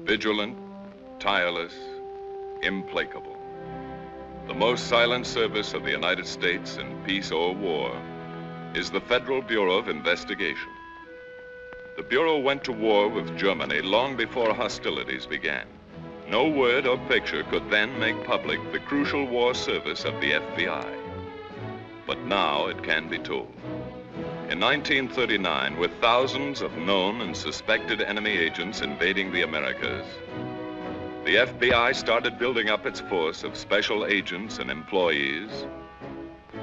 Vigilant, tireless, implacable. The most silent service of the United States in peace or war is the Federal Bureau of Investigation. The Bureau went to war with Germany long before hostilities began. No word or picture could then make public the crucial war service of the FBI. But now it can be told. In 1939, with thousands of known and suspected enemy agents invading the Americas, the FBI started building up its force of special agents and employees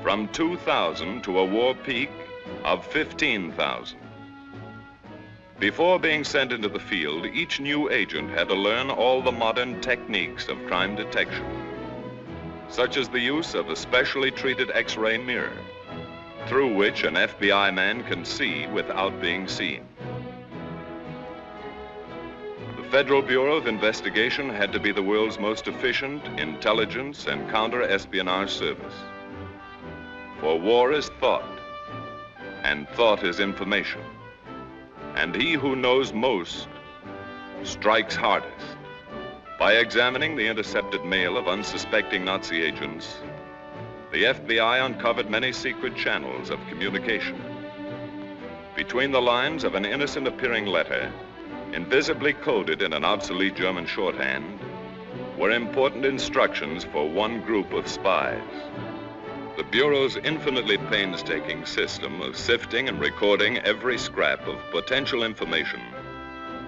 from 2,000 to a war peak of 15,000. Before being sent into the field, each new agent had to learn all the modern techniques of crime detection, such as the use of a specially treated X-ray mirror, through which an FBI man can see without being seen. The Federal Bureau of Investigation had to be the world's most efficient intelligence and counter-espionage service. For war is thought, and thought is information. And he who knows most strikes hardest. By examining the intercepted mail of unsuspecting Nazi agents, the FBI uncovered many secret channels of communication. Between the lines of an innocent-appearing letter, invisibly coded in an obsolete German shorthand, were important instructions for one group of spies. The Bureau's infinitely painstaking system of sifting and recording every scrap of potential information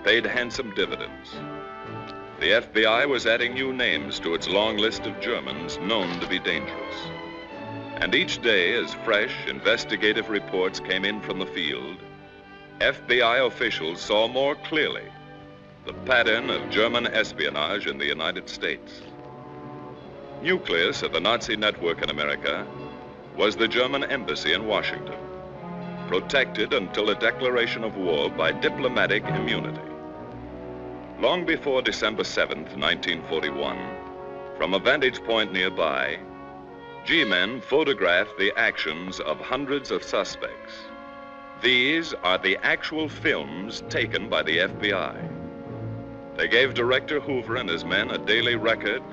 paid handsome dividends. The FBI was adding new names to its long list of Germans known to be dangerous. And each day, as fresh investigative reports came in from the field, FBI officials saw more clearly the pattern of German espionage in the United States. Nucleus of the Nazi network in America was the German embassy in Washington, protected until a declaration of war by diplomatic immunity. Long before December 7th, 1941, from a vantage point nearby, G-men photographed the actions of hundreds of suspects. These are the actual films taken by the FBI. They gave Director Hoover and his men a daily record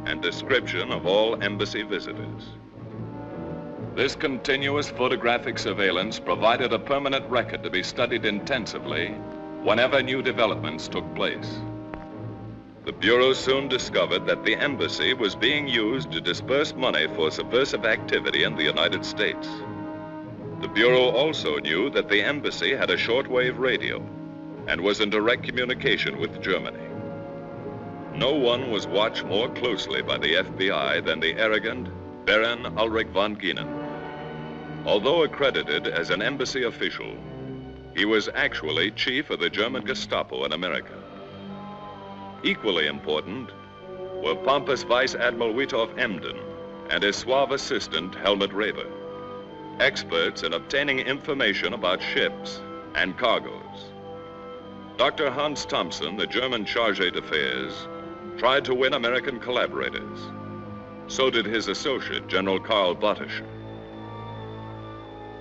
and description of all embassy visitors. This continuous photographic surveillance provided a permanent record to be studied intensively whenever new developments took place. The Bureau soon discovered that the embassy was being used to disperse money for subversive activity in the United States. The Bureau also knew that the embassy had a shortwave radio and was in direct communication with Germany. No one was watched more closely by the FBI than the arrogant Baron Ulrich von Gienen. Although accredited as an embassy official, he was actually chief of the German Gestapo in America. Equally important were pompous Vice Admiral Witoff Emden and his suave assistant Helmut Reber, experts in obtaining information about ships and cargoes. Dr. Hans Thompson, the German chargé d'affaires, tried to win American collaborators. So did his associate, General Karl Bottischer.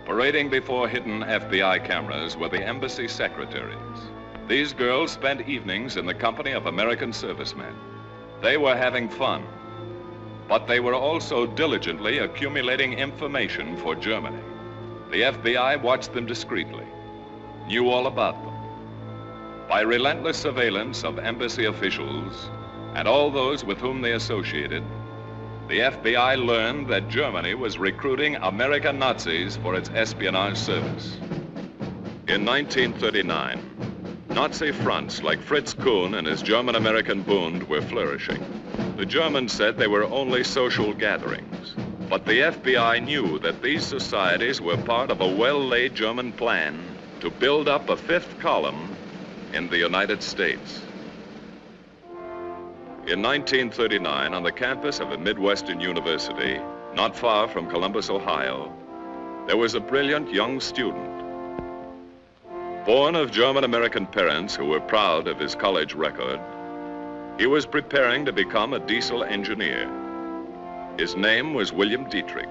Parading before hidden FBI cameras were the embassy secretaries. These girls spent evenings in the company of American servicemen. They were having fun, but they were also diligently accumulating information for Germany. The FBI watched them discreetly, knew all about them. By relentless surveillance of embassy officials and all those with whom they associated, the FBI learned that Germany was recruiting American Nazis for its espionage service. In 1939, Nazi fronts like Fritz Kuhn and his German-American Bund were flourishing. The Germans said they were only social gatherings, but the FBI knew that these societies were part of a well-laid German plan to build up a fifth column in the United States. In 1939, on the campus of a Midwestern university, not far from Columbus, Ohio, there was a brilliant young student. Born of German-American parents who were proud of his college record, he was preparing to become a diesel engineer. His name was William Dietrich.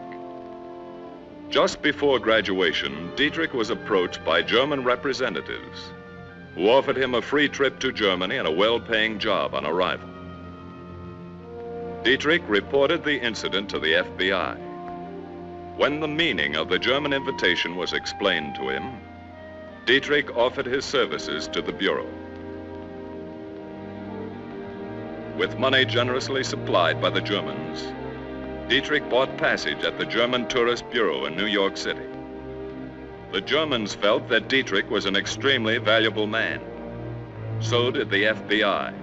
Just before graduation, Dietrich was approached by German representatives who offered him a free trip to Germany and a well-paying job on arrival. Dietrich reported the incident to the FBI. When the meaning of the German invitation was explained to him, Dietrich offered his services to the Bureau. With money generously supplied by the Germans, Dietrich bought passage at the German Tourist Bureau in New York City. The Germans felt that Dietrich was an extremely valuable man. So did the FBI.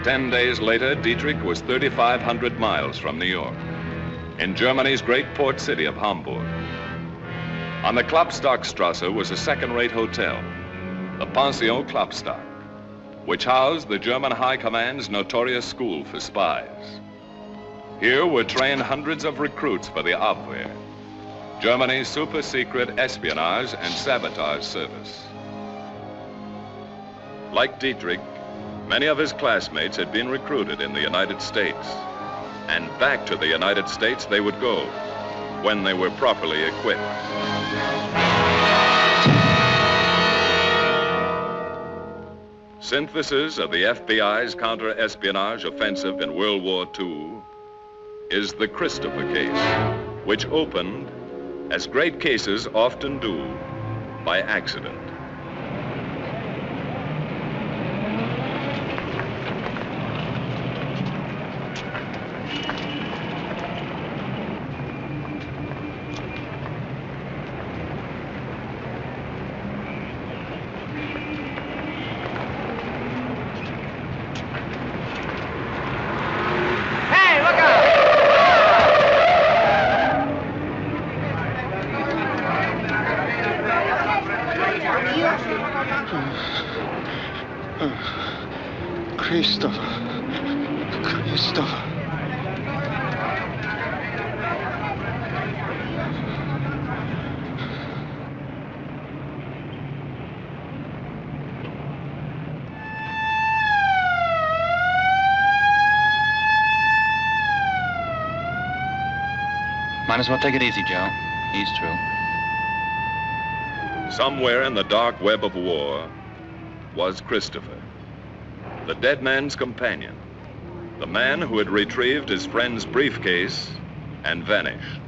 10 days later, Dietrich was 3,500 miles from New York, in Germany's great port city of Hamburg. On the Klopstockstrasse was a second-rate hotel, the Pension Klopstock, which housed the German High Command's notorious school for spies. Here were trained hundreds of recruits for the Abwehr, Germany's super-secret espionage and sabotage service. Like Dietrich, many of his classmates had been recruited in the United States, and back to the United States they would go when they were properly equipped. Synthesis of the FBI's counter-espionage offensive in World War II is the Christopher case, which opened, as great cases often do, by accident. Might as well take it easy, Joe. He's through. Somewhere in the dark web of war was Christopher, the dead man's companion, the man who had retrieved his friend's briefcase and vanished.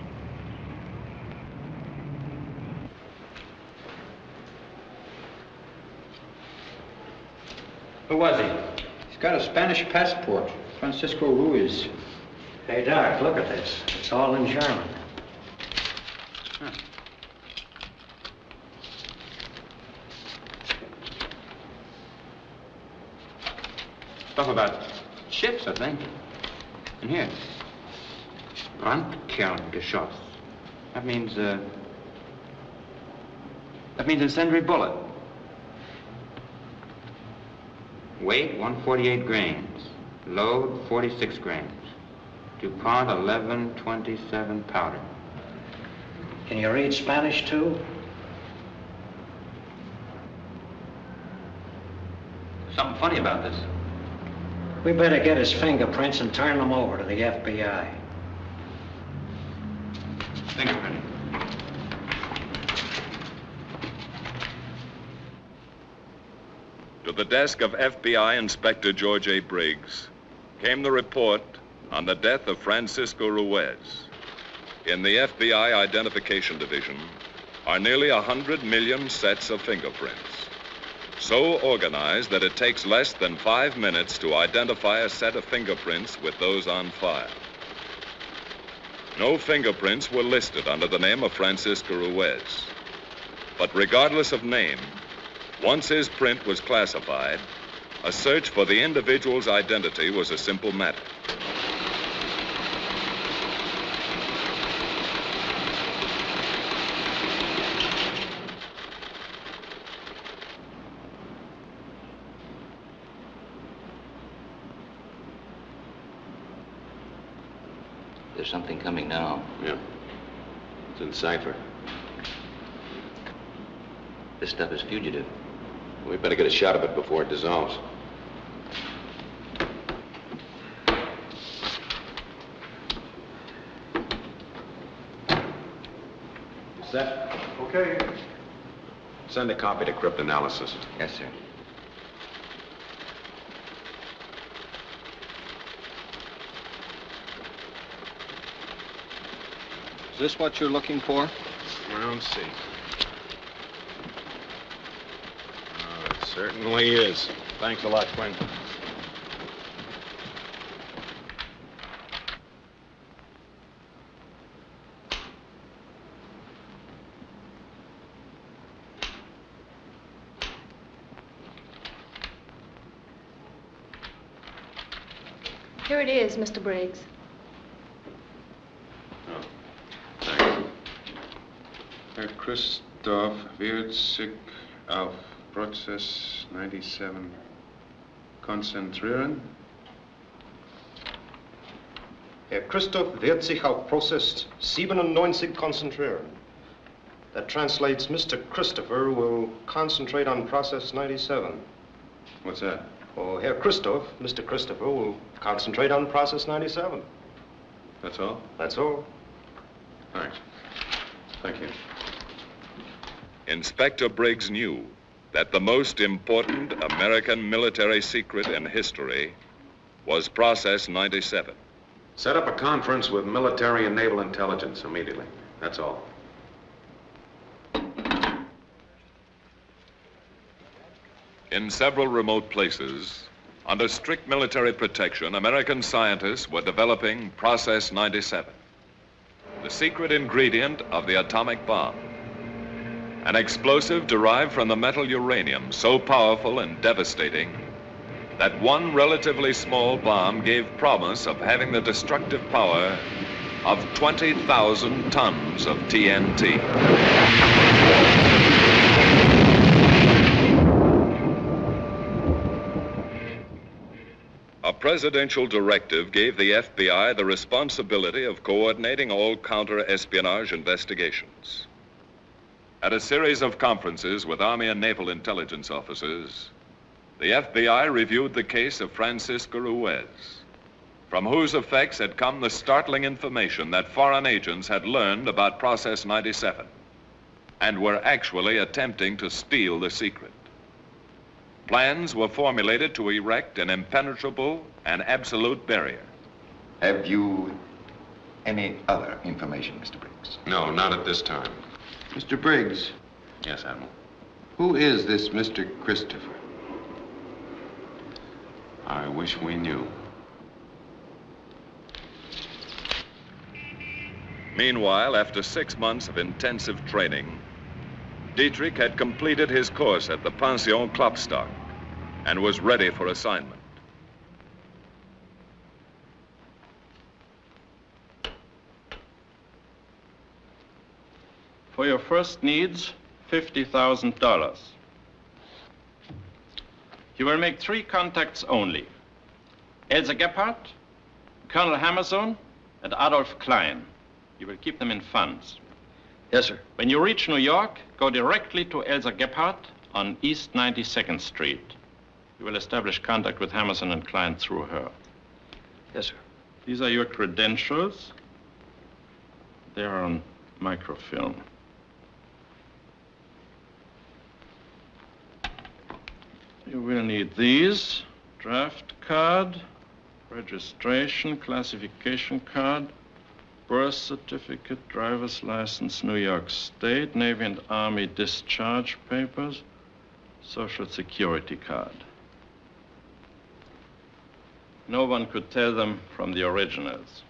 Who was he? He's got a Spanish passport, Francisco Ruiz. Hey, Doc, look at this. It's all in German. Huh. Stuff about ships, I think. And here. Brandkerngeschoss. That means incendiary bullet. Weight, 148 grains. Load, 46 grains. DuPont 1127 powder. Can you read Spanish, too? Something funny about this. We better get his fingerprints and turn them over to the FBI. Fingerprint. To the desk of FBI Inspector George A. Briggs came the report on the death of Francisco Ruiz. In the FBI Identification Division are nearly 100 million sets of fingerprints, so organized that it takes less than 5 minutes to identify a set of fingerprints with those on file. No fingerprints were listed under the name of Francisco Ruiz, but regardless of name, once his print was classified, a search for the individual's identity was a simple matter. There's something coming now. Yeah. It's in cipher. This stuff is fugitive. We better get a shot of it before it dissolves. Set. Okay. Send a copy to cryptanalysis. Yes, sir. Is this what you're looking for? Round C. Oh, it certainly is. Thanks a lot, Quinn. Here it is, Mr. Briggs. Oh, thanks. Herr Christoph wird sich auf Prozess 97 konzentrieren. Herr Christoph wird sich auf Prozess 97 konzentrieren. That translates Mr. Christopher will concentrate on process 97. What's that? Oh, Herr Christoph, Mr. Christopher will concentrate on process 97. That's all? That's all. Thanks. Thank you. Inspector Briggs knew that the most important American military secret in history was Process 97. Set up a conference with military and naval intelligence immediately. That's all. In several remote places, under strict military protection, American scientists were developing Process 97, the secret ingredient of the atomic bomb. An explosive derived from the metal uranium, so powerful and devastating that one relatively small bomb gave promise of having the destructive power of 20,000 tons of TNT. A presidential directive gave the FBI the responsibility of coordinating all counter-espionage investigations. At a series of conferences with Army and Naval intelligence officers, the FBI reviewed the case of Francisco Ruiz, from whose effects had come the startling information that foreign agents had learned about Process 97 and were actually attempting to steal the secret. Plans were formulated to erect an impenetrable and absolute barrier. Have you any other information, Mr. Briggs? No, not at this time. Mr. Briggs, Yes, Admiral. who is this Mr. Christopher? I wish we knew. Meanwhile, after 6 months of intensive training, Dietrich had completed his course at the Pension Klopstock and was ready for assignment. For your first needs, $50,000. You will make 3 contacts only. 𝙁𝙪𝙡𝙗𝙗, Colonel Hammerson, and Adolf Klein. You will keep them in funds. Yes, sir. When you reach New York, go directly to 𝙁𝙪𝙡𝙗 on East 92nd Street. You will establish contact with Hammerson and Klein through her. Yes, sir. These are your credentials. They are on microfilm. You will need these: draft card, registration, classification card, birth certificate, driver's license, New York State, Navy and Army discharge papers, Social Security card. No one could tell them from the originals.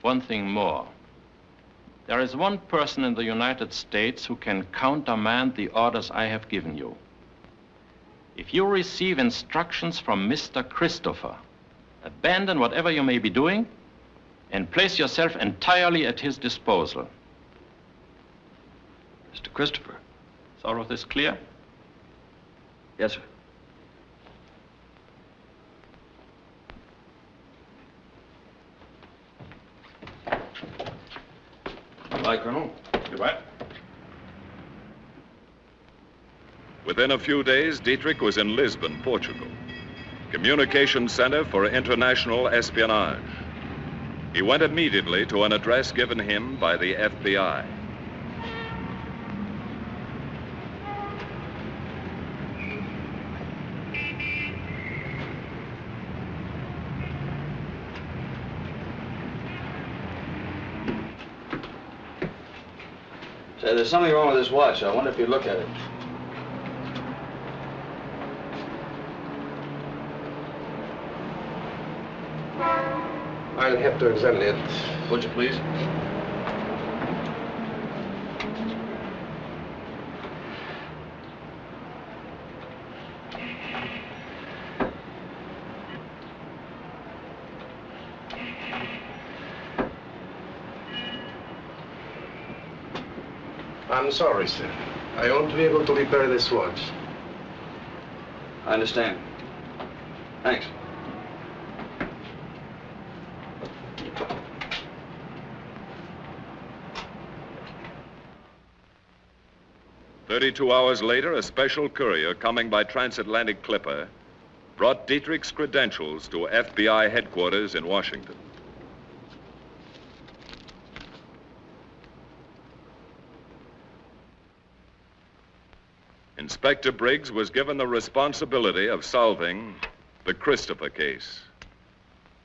One thing more. There is one person in the United States who can countermand the orders I have given you. If you receive instructions from Mr. Christopher, abandon whatever you may be doing and place yourself entirely at his disposal. Mr. Christopher. Is all of this clear? Yes, sir. Goodbye, Colonel. Goodbye. Within a few days, Dietrich was in Lisbon, Portugal, communication center for international espionage. He went immediately to an address given him by the FBI. There's something wrong with this watch. I wonder if you'd look at it. I'll have to examine it. Would you please? I'm sorry, sir. I won't be able to repair this watch. I understand. Thanks. "32 hours later, a special courier coming by transatlantic clipper brought Dietrich's credentials to FBI headquarters in Washington. Inspector Briggs was given the responsibility of solving the Christopher case.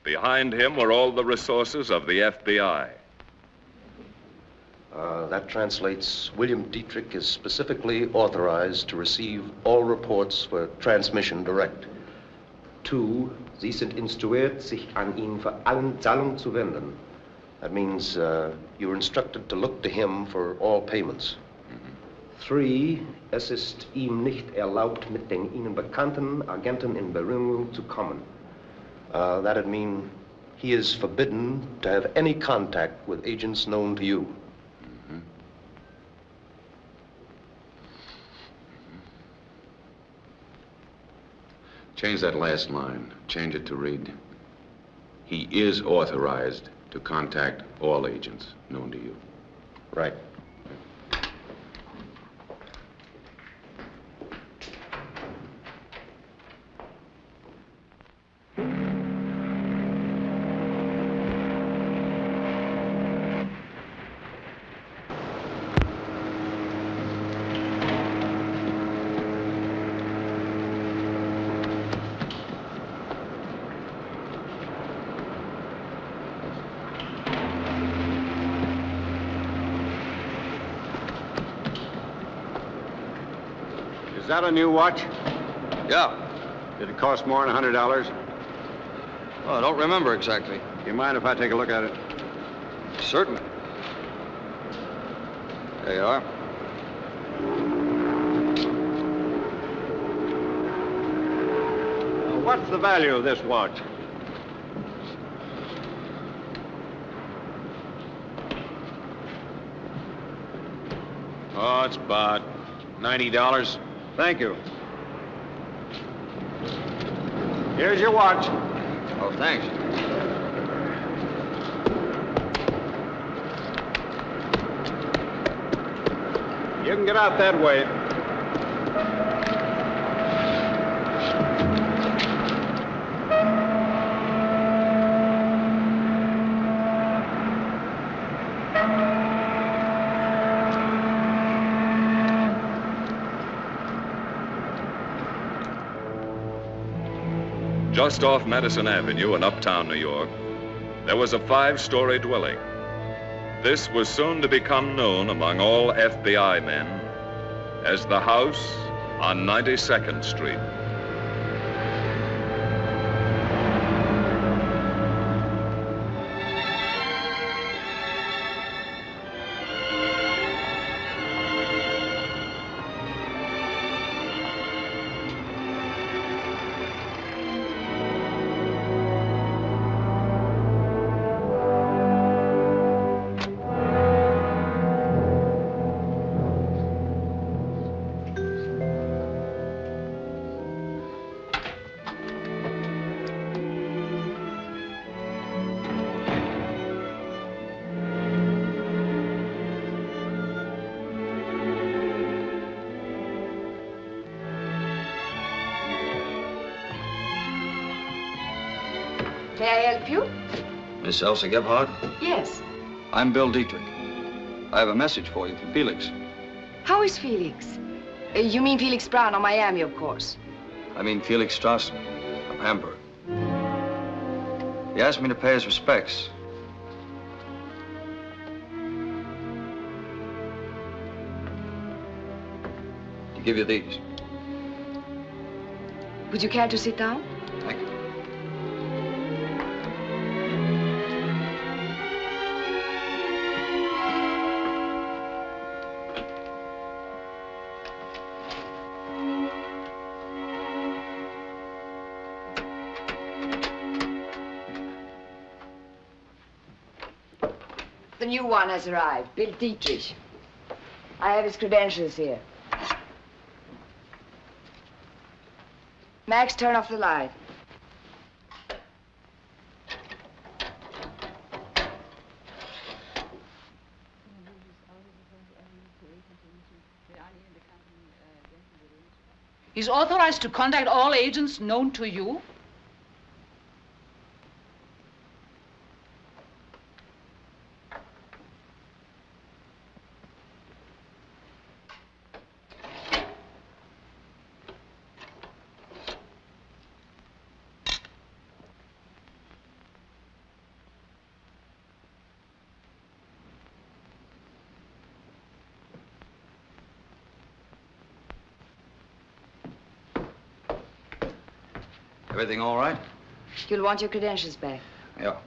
Behind him were all the resources of the FBI. That translates, William Dietrich is specifically authorized to receive all reports for transmission direct. 2, Sie sind instruiert, sich an ihn für allen Zahlungen zu wenden. That means you're instructed to look to him for all payments. 3, es ist ihm nicht erlaubt, mit den Ihnen bekannten Agenten in Berührung zu kommen. That'd mean he is forbidden to have any contact with agents known to you. Change that last line. Change it to read, he is authorized to contact all agents known to you. Right. Is that a new watch? Yeah. Did it cost more than $100? Oh, I don't remember exactly. Do you mind if I take a look at it? Certainly. There you are. What's the value of this watch? Oh, it's about $90. Thank you. Here's your watch. Oh, thanks. You can get out that way. Just off Madison Avenue in uptown New York, there was a 5-story dwelling. This was soon to become known among all FBI men as the house on 92nd Street. May I help you? Miss Elsa Gebhardt? Yes. I'm Bill Dietrich. I have a message for you from Felix. How is Felix? You mean Felix Brown of Miami, of course. I mean Felix Strassen of Hamburg. He asked me to pay his respects. I'll give you these. Would you care to sit down? Thank you. The new one has arrived, Bill Dietrich. I have his credentials here. Max, turn off the light. He's authorized to contact all agents known to you? Everything all right? You'll want your credentials back. Yeah.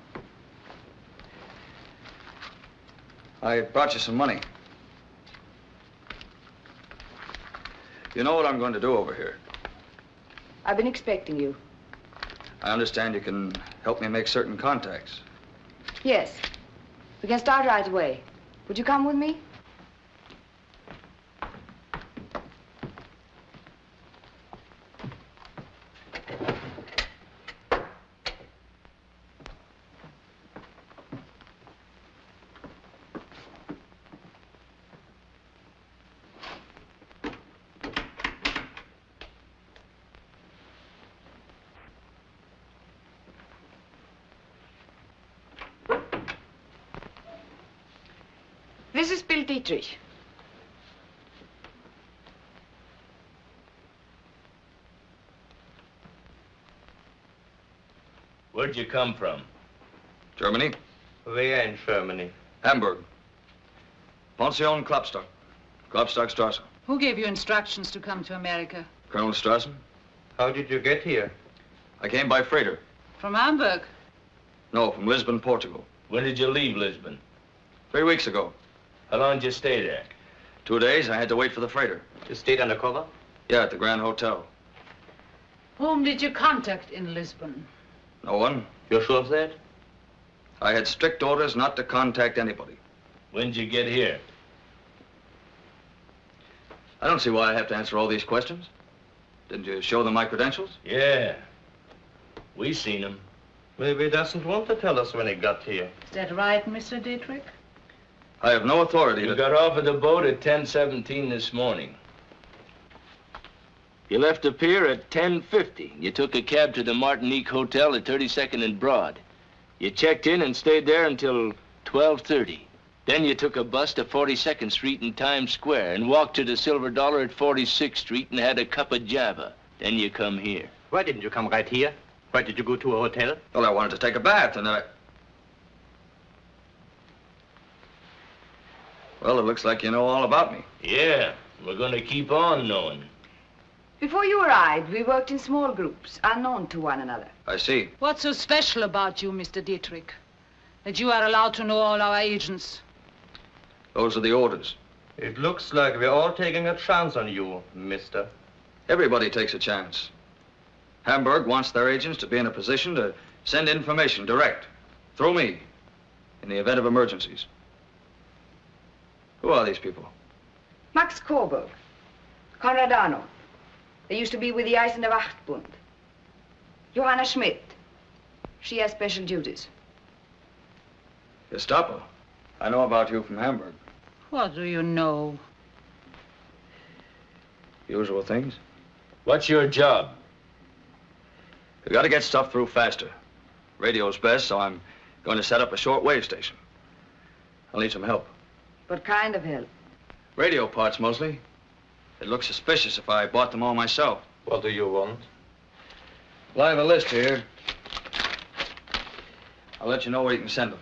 I brought you some money. You know what I'm going to do over here? I've been expecting you. I understand you can help me make certain contacts. Yes. We can start right away. Would you come with me? This is Bill Dietrich. Where'd you come from? Germany? Where in Germany? Hamburg. Pension Klopstock. Klopstockstrasse. Who gave you instructions to come to America? Colonel Strassen. How did you get here? I came by freighter. From Hamburg? No, from Lisbon, Portugal. When did you leave Lisbon? 3 weeks ago. How long did you stay there? 2 days. I had to wait for the freighter. You stayed undercover? Yeah, at the Grand Hotel. Whom did you contact in Lisbon? No one. You're sure of that? I had strict orders not to contact anybody. When did you get here? I don't see why I have to answer all these questions. Didn't you show them my credentials? Yeah. We seen him. Maybe he doesn't want to tell us when he got here. Is that right, Mr. Dietrich? I have no authority You to... got off of the boat at 10:17 this morning. You left the pier at 10:50. You took a cab to the Martinique Hotel at 32nd and Broad. You checked in and stayed there until 12:30. Then you took a bus to 42nd Street in Times Square and walked to the Silver Dollar at 46th Street and had a cup of Java. Then you come here. Why didn't you come right here? Why did you go to a hotel? Well, I wanted to take a bath, and then I... Well, it looks like you know all about me. Yeah, we're gonna keep on knowing. Before you arrived, we worked in small groups, unknown to one another. I see. What's so special about you, Mr. Dietrich, that you are allowed to know all our agents? Those are the orders. It looks like we're all taking a chance on you, mister. Everybody takes a chance. Hamburg wants their agents to be in a position to send information direct, through me, in the event of emergencies. Who are these people? Max Coburg, Konrad Arnold. They used to be with the 𝙁𝙪𝙡𝙈. Johanna Schmidt. She has special duties. Gestapo. I know about you from Hamburg. What do you know? Usual things. What's your job? We got to get stuff through faster. Radio's best, so I'm going to set up a short-wave station. I'll need some help. What kind of help? Radio parts, mostly. It'd look suspicious if I bought them all myself. What do you want? Well, I have a list here. I'll let you know where you can send them.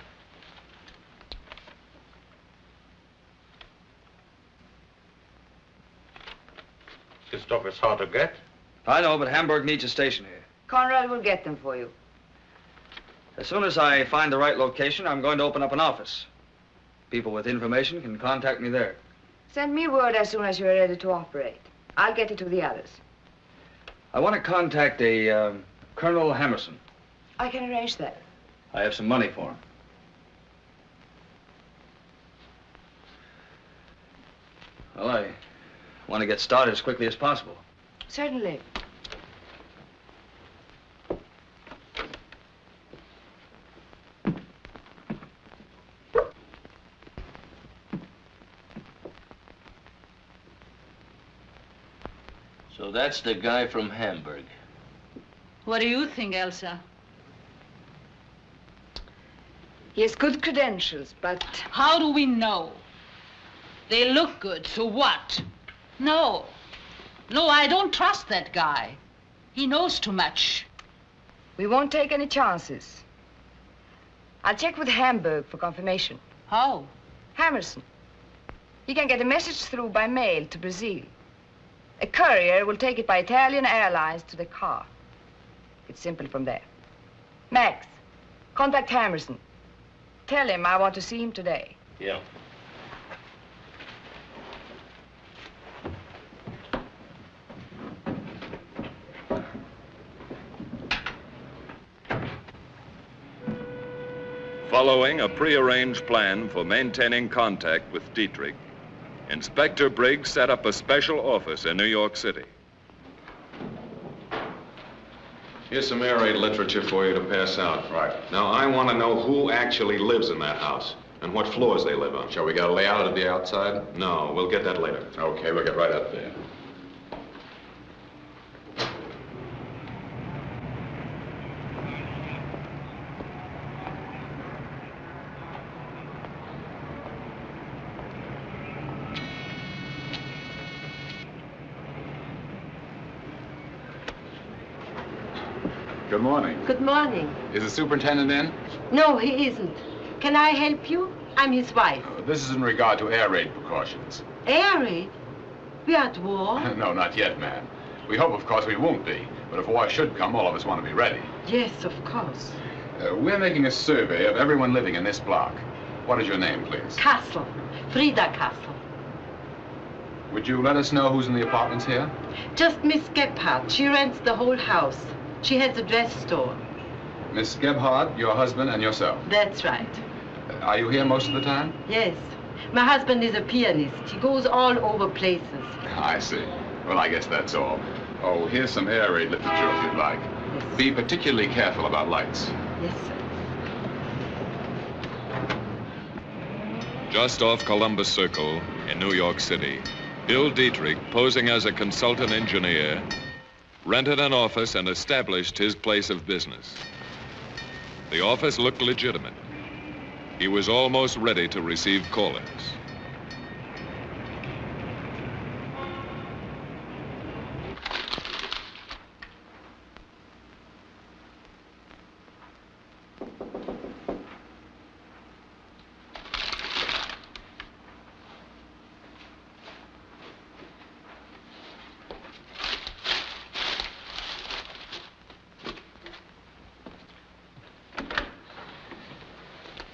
stuff is hard to get. I know, but Hamburg needs a station here. Conrad will get them for you. As soon as I find the right location, I'm going to open up an office. People with information can contact me there. Send me word as soon as you're ready to operate. I'll get it to the others. I want to contact a Colonel Hammerson. I can arrange that. I have some money for him. Well, I want to get started as quickly as possible. Certainly. So that's the guy from Hamburg. What do you think, Elsa? He has good credentials, but... How do we know? They look good, so what? No. No, I don't trust that guy. He knows too much. We won't take any chances. I'll check with Hamburg for confirmation. How? Hammerson. He can get a message through by mail to Brazil. A courier will take it by Italian Airlines to the car. It's simple from there. Max, contact Hammerson. Tell him I want to see him today. Yeah. Following a prearranged plan for maintaining contact with Dietrich, Inspector Briggs set up a special office in New York City. Here's some air raid literature for you to pass out. Right. Now, I want to know who actually lives in that house and what floors they live on. Shall we get a layout of the outside? No, we'll get that later. Okay, we'll get right up there. Good morning. Good morning. Is the superintendent in? No, he isn't. Can I help you? I'm his wife. This is in regard to air raid precautions. Air raid? We are at war? No, not yet, ma'am. We hope, of course, we won't be. But if war should come, all of us want to be ready. Yes, of course. We're making a survey of everyone living in this block. What is your name, please? Castle. Frida Castle. Would you let us know who's in the apartments here? Just Miss Gebhardt. She rents the whole house. She has a dress store. Miss Gebhardt, your husband, and yourself. That's right. Are you here most of the time? Yes. My husband is a pianist. He goes all over places. I see. Well, I guess that's all. Oh, here's some air raid literature if you'd like. Yes. Be particularly careful about lights. Yes, sir. Just off Columbus Circle in New York City, Bill Dietrich, posing as a consultant engineer, rented an office and established his place of business. The office looked legitimate. He was almost ready to receive callers.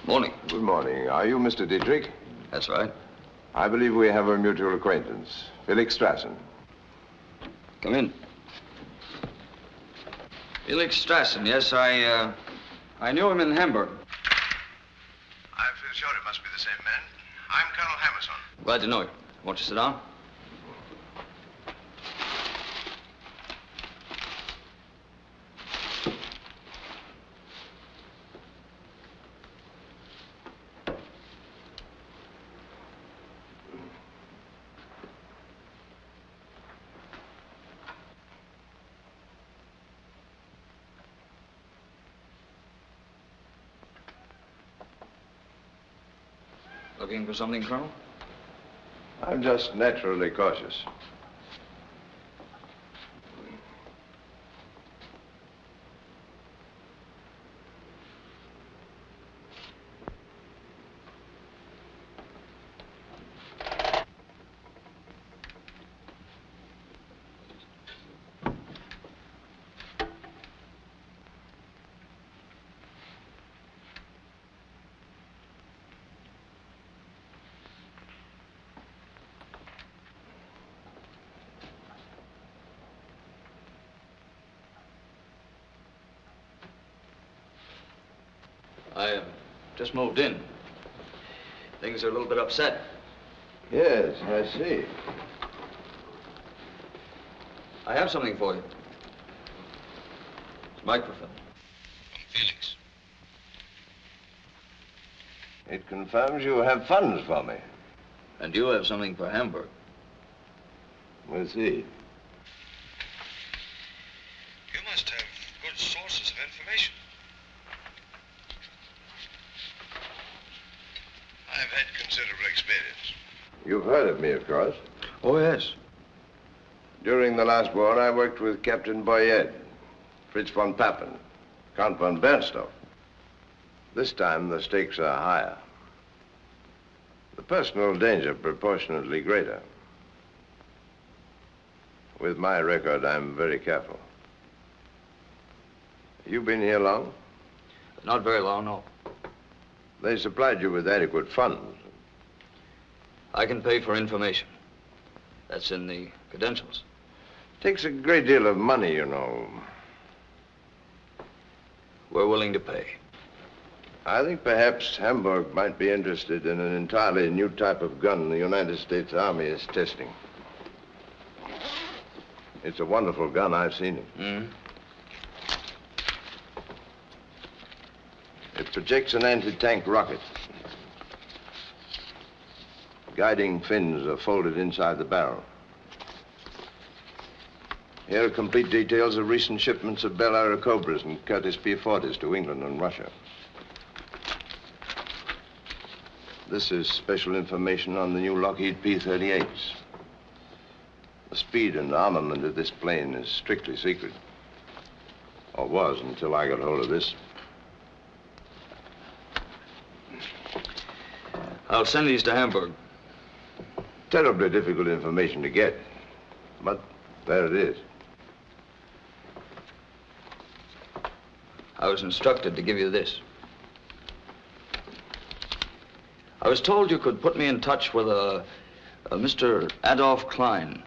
Morning. Good morning. Are you Mr. Dietrich? That's right. I believe we have a mutual acquaintance, Felix Strassen. Come in. Felix Strassen, yes, I knew him in Hamburg. I feel sure it must be the same man. I'm Colonel Hammerson. Glad to know you. Won't you sit down? Looking for something, Colonel? I'm just naturally cautious. I just moved in. Things are a little bit upset. Yes, I see. I have something for you. It's microfilm. From Felix. It confirms you have funds for me. And you have something for Hamburg. We'll see. You must have good sources of information. I've had considerable experience. You've heard of me, of course. Oh, yes. During the last war, I worked with Captain 𝙁𝙩𝙗𝙗, Fritz von Papen, Count von Bernstorff. This time, the stakes are higher. The personal danger proportionately greater. With my record, I'm very careful. You been here long? Not very long, no. They supplied you with adequate funds. I can pay for information. That's in the credentials. Takes a great deal of money, you know. We're willing to pay. I think perhaps Hamburg might be interested in an entirely new type of gun the United States Army is testing. It's a wonderful gun. I've seen it. Mm-hmm. It projects an anti-tank rocket. Guiding fins are folded inside the barrel. Here are complete details of recent shipments of Bell Airacobras and Curtiss P-40s to England and Russia. This is special information on the new Lockheed P-38s. The speed and armament of this plane is strictly secret. Or was until I got hold of this. I'll send these to Hamburg. Terribly difficult information to get, but there it is. I was instructed to give you this. I was told you could put me in touch with a Mr. Adolf Klein.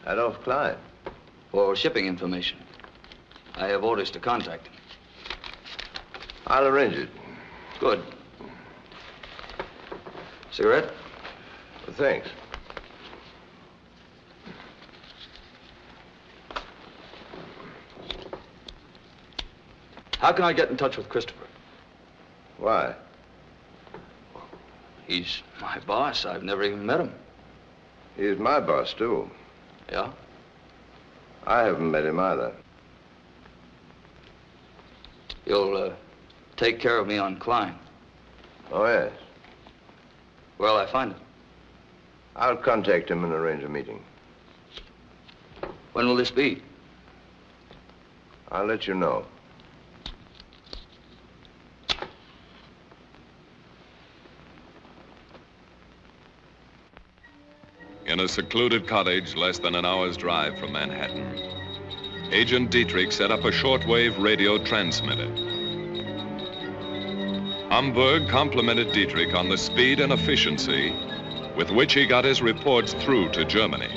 Adolf Klein? For shipping information. I have orders to contact him. I'll arrange it. Good. Cigarette? Thanks. How can I get in touch with Christopher? Why? He's my boss. I've never even met him. He's my boss, too. Yeah? I haven't met him either. You'll take care of me on Klein? Oh, yes. Where'll I find him? I'll contact him and arrange a meeting. When will this be? I'll let you know. In a secluded cottage less than an hour's drive from Manhattan, Agent Dietrich set up a shortwave radio transmitter. Hamburg complimented Dietrich on the speed and efficiency with which he got his reports through to Germany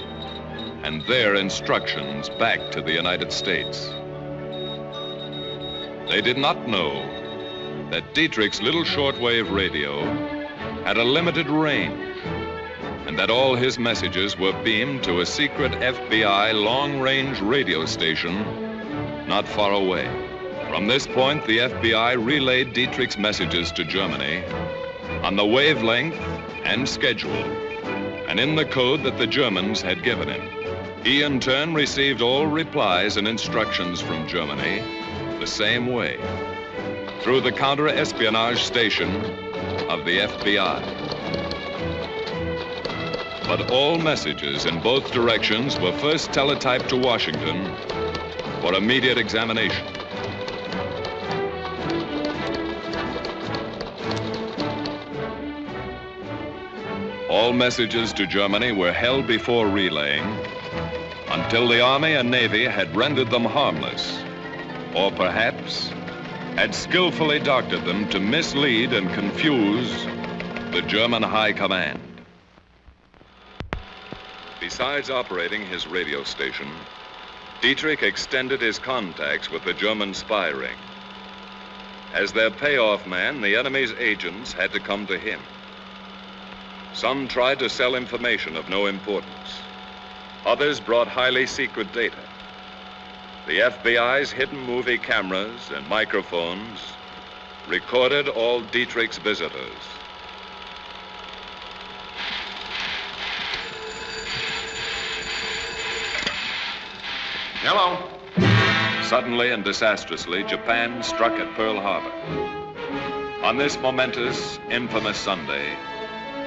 and their instructions back to the United States. They did not know that Dietrich's little shortwave radio had a limited range and that all his messages were beamed to a secret FBI long-range radio station not far away. From this point, the FBI relayed Dietrich's messages to Germany on the wavelength and schedule, and in the code that the Germans had given him. He, in turn, received all replies and instructions from Germany the same way, through the counter-espionage station of the FBI. But all messages in both directions were first teletyped to Washington for immediate examination. All messages to Germany were held before relaying until the Army and Navy had rendered them harmless, or perhaps had skillfully doctored them to mislead and confuse the German High Command. Besides operating his radio station, Dietrich extended his contacts with the German spy ring. As their payoff man, the enemy's agents had to come to him. Some tried to sell information of no importance. Others brought highly secret data. The FBI's hidden movie cameras and microphones recorded all Dietrich's visitors. Hello. Suddenly and disastrously, Japan struck at Pearl Harbor. On this momentous, infamous Sunday,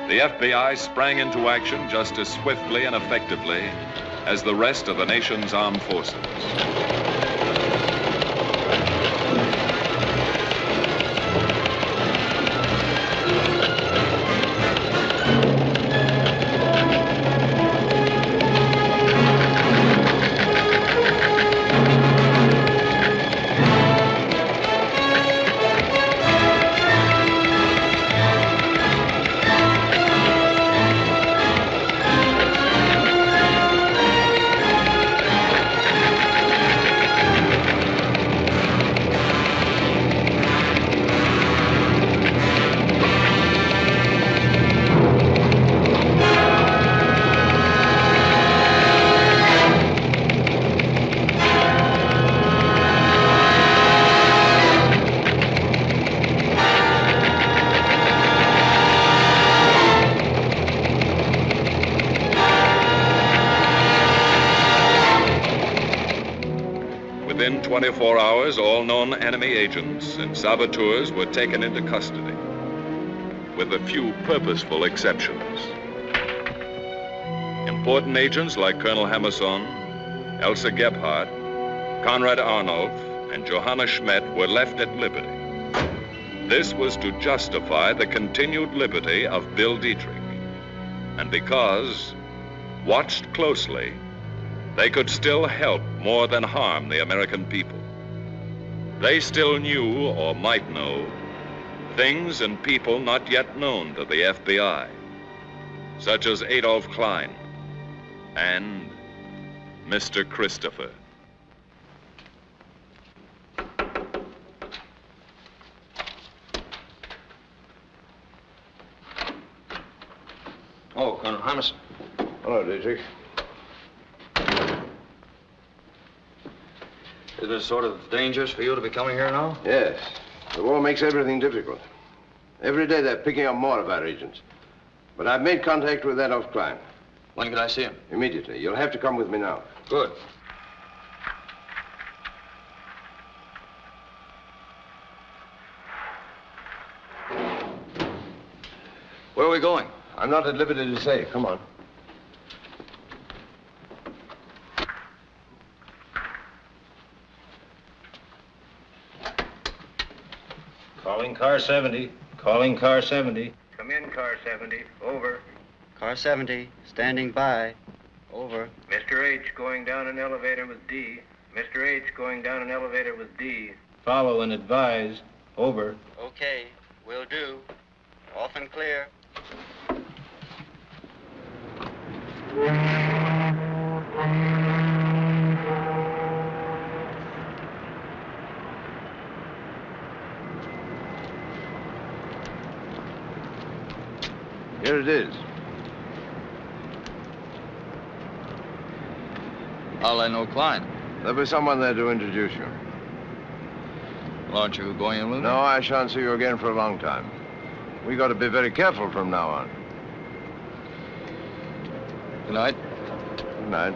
the FBI sprang into action just as swiftly and effectively as the rest of the nation's armed forces. Within 24 hours, all known enemy agents and saboteurs were taken into custody, with a few purposeful exceptions. Important agents like Colonel Hammerson, Elsa Gebhardt, Konrad Arnulf, and Johanna Schmidt were left at liberty. This was to justify the continued liberty of Bill Dietrich, and because, watched closely, they could still help more than harm the American people. They still knew, or might know, things and people not yet known to the FBI, such as Adolf Klein and Mr. Christopher. Oh, Colonel Hammerson. Hello, Dietrich. Isn't it sort of dangerous for you to be coming here now? Yes. The war makes everything difficult. Every day they're picking up more of our agents. But I've made contact with Adolf Klein. When can I see him? Immediately. You'll have to come with me now. Good. Where are we going? I'm not at liberty to say. Come on. Calling car 70. Calling car 70. Come in, car 70. Over. Car 70, standing by. Over. Mr. H going down an elevator with D. Mr. H going down an elevator with D. Follow and advise. Over. Okay, will do. Off and clear. Here it is. How'll I know Klein? There'll be someone there to introduce you. Well, aren't you going in with me? No, I shan't see you again for a long time. We got to be very careful from now on. Good night. Good night.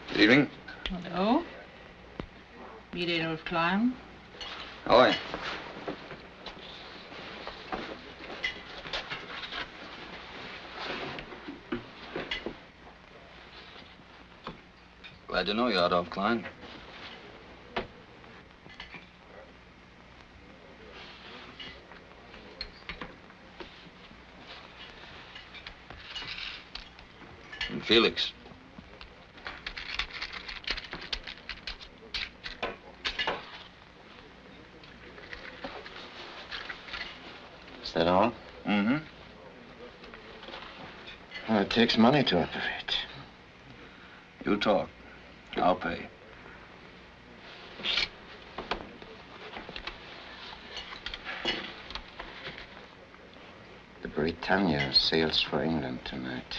Good evening. Hello. Meet Adolf Klein. How are you? Glad to know you, Adolf Klein. And Felix. Is that all? Mm-hmm. Well, it takes money to operate. You talk. I'll pay. The Britannia sails for England tonight.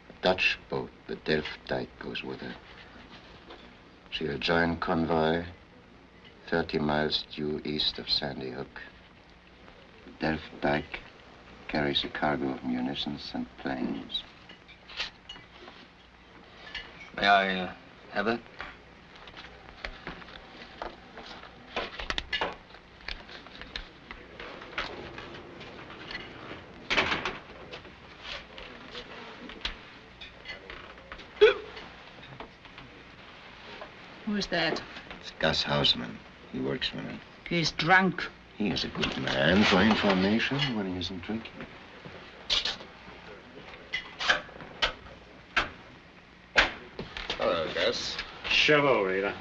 A Dutch boat, the 𝙁𝙪𝙡𝙈, goes with her. She'll join convoy 30 miles due east of Sandy Hook. The 𝙁𝙪𝙡𝙈 carries a cargo of munitions and planes. May I have that? Who's that? It's Gus Hausman. He works for me. He's drunk. He is a good man for information when he isn't drinking. Hello, Gus. Shove over, Eythe.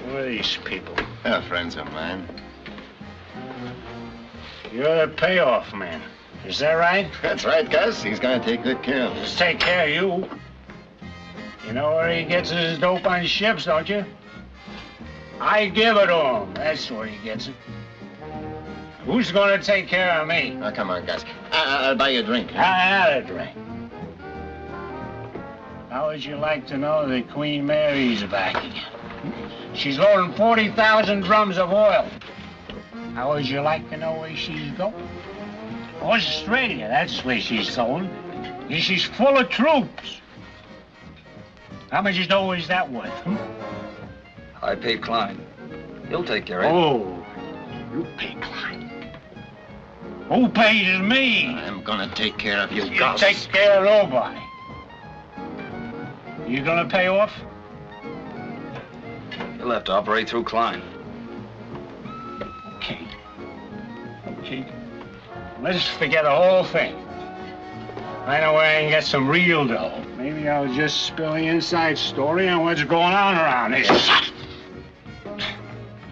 Who are these people? They're friends of mine. You're the payoff man. Is that right? That's right, Gus. He's gonna take good care of us. Just take care of you. You know where he gets his dope on ships, don't you? I give it to him. That's where he gets it. Who's gonna take care of me? Oh, come on, Gus. I'll buy you a drink. I'll have a drink. How would you like to know that Queen Mary's back again? She's loading 40,000 drums of oil. How would you like to know where she's going? Australia, that's where she's going. She's full of troops. How much dough is that worth? I paid Klein. He'll take care of it. Oh, you pay Klein. Who pays me? I'm gonna take care of you, You Gus. take care of nobody. You gonna pay off? He'll have to operate through Klein. Okay. Let's forget the whole thing. I know where I can get some real dough. Maybe I'll just spill the inside story on what's going on around here.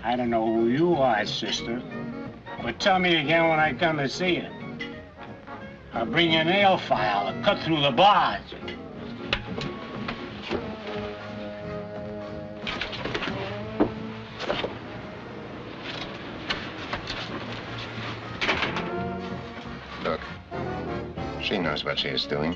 I don't know who you are, sister, but tell me again when I come to see you. I'll bring you a nail file to cut through the bars. Look, she knows what she is doing.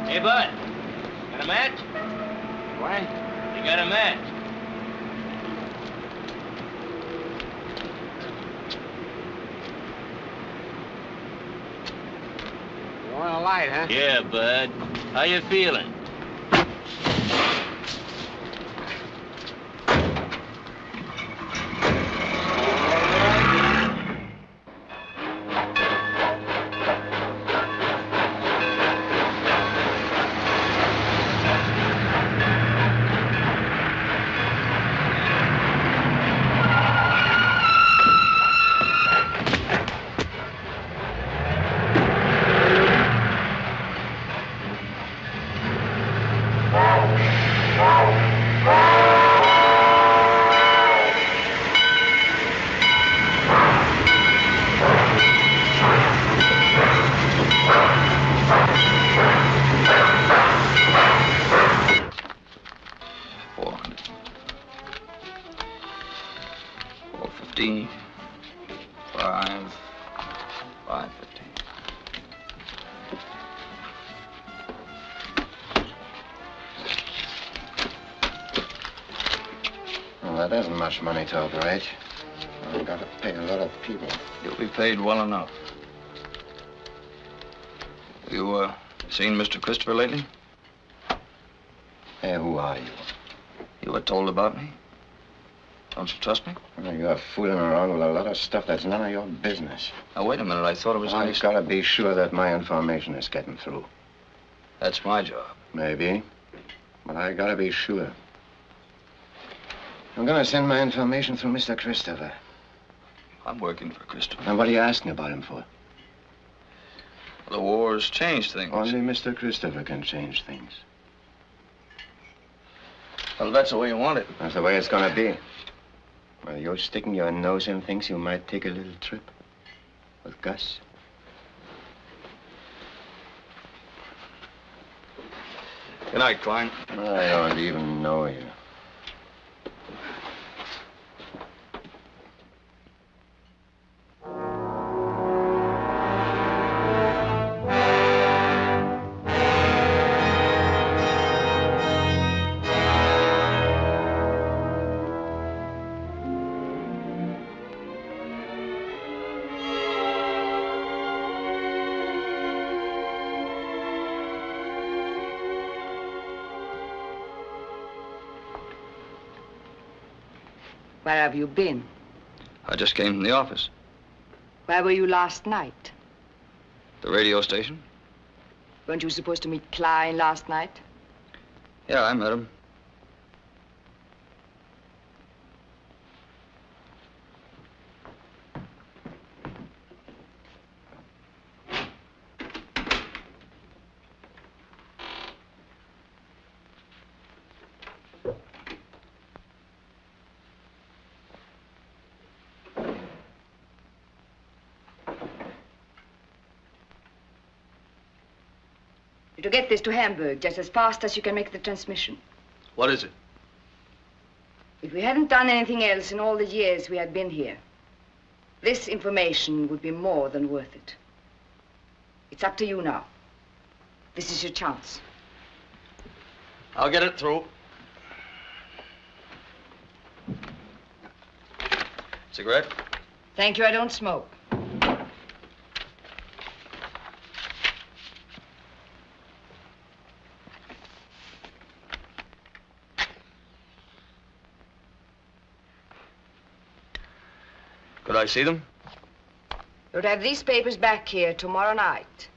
Hey, bud. Got a match? What? You got a match? You want a light, huh? Yeah, bud. How you feeling? Well, that isn't much money to operate. I've got to pay a lot of people. You'll be paid well enough. You, seen Mr. Christopher lately? Hey, who are you? You were told about me? Don't you trust me? Well, you're fooling around with a lot of stuff that's none of your business. Now, wait a minute. I thought it was I've got to be sure that my information is getting through. That's my job. Maybe. But I got to be sure. I'm going to send my information through Mr. Christopher. I'm working for Christopher. And what are you asking about him for? The war's changed things. Only Mr. Christopher can change things. Well, that's the way you want it. That's the way it's gonna be. Well, you're sticking your nose in things, you might take a little trip with Gus. Good night, Klein. I don't even know you. Where have you been? I just came from the office. Where were you last night? The radio station? Weren't you supposed to meet Klein last night? Yeah, I met him. To get this to Hamburg just as fast as you can make the transmission. What is it? If we hadn't done anything else in all the years we had been here, this information would be more than worth it. It's up to you now. This is your chance. I'll get it through. Cigarette? Thank you, I don't smoke. Could I see them? You'll have these papers back here tomorrow night.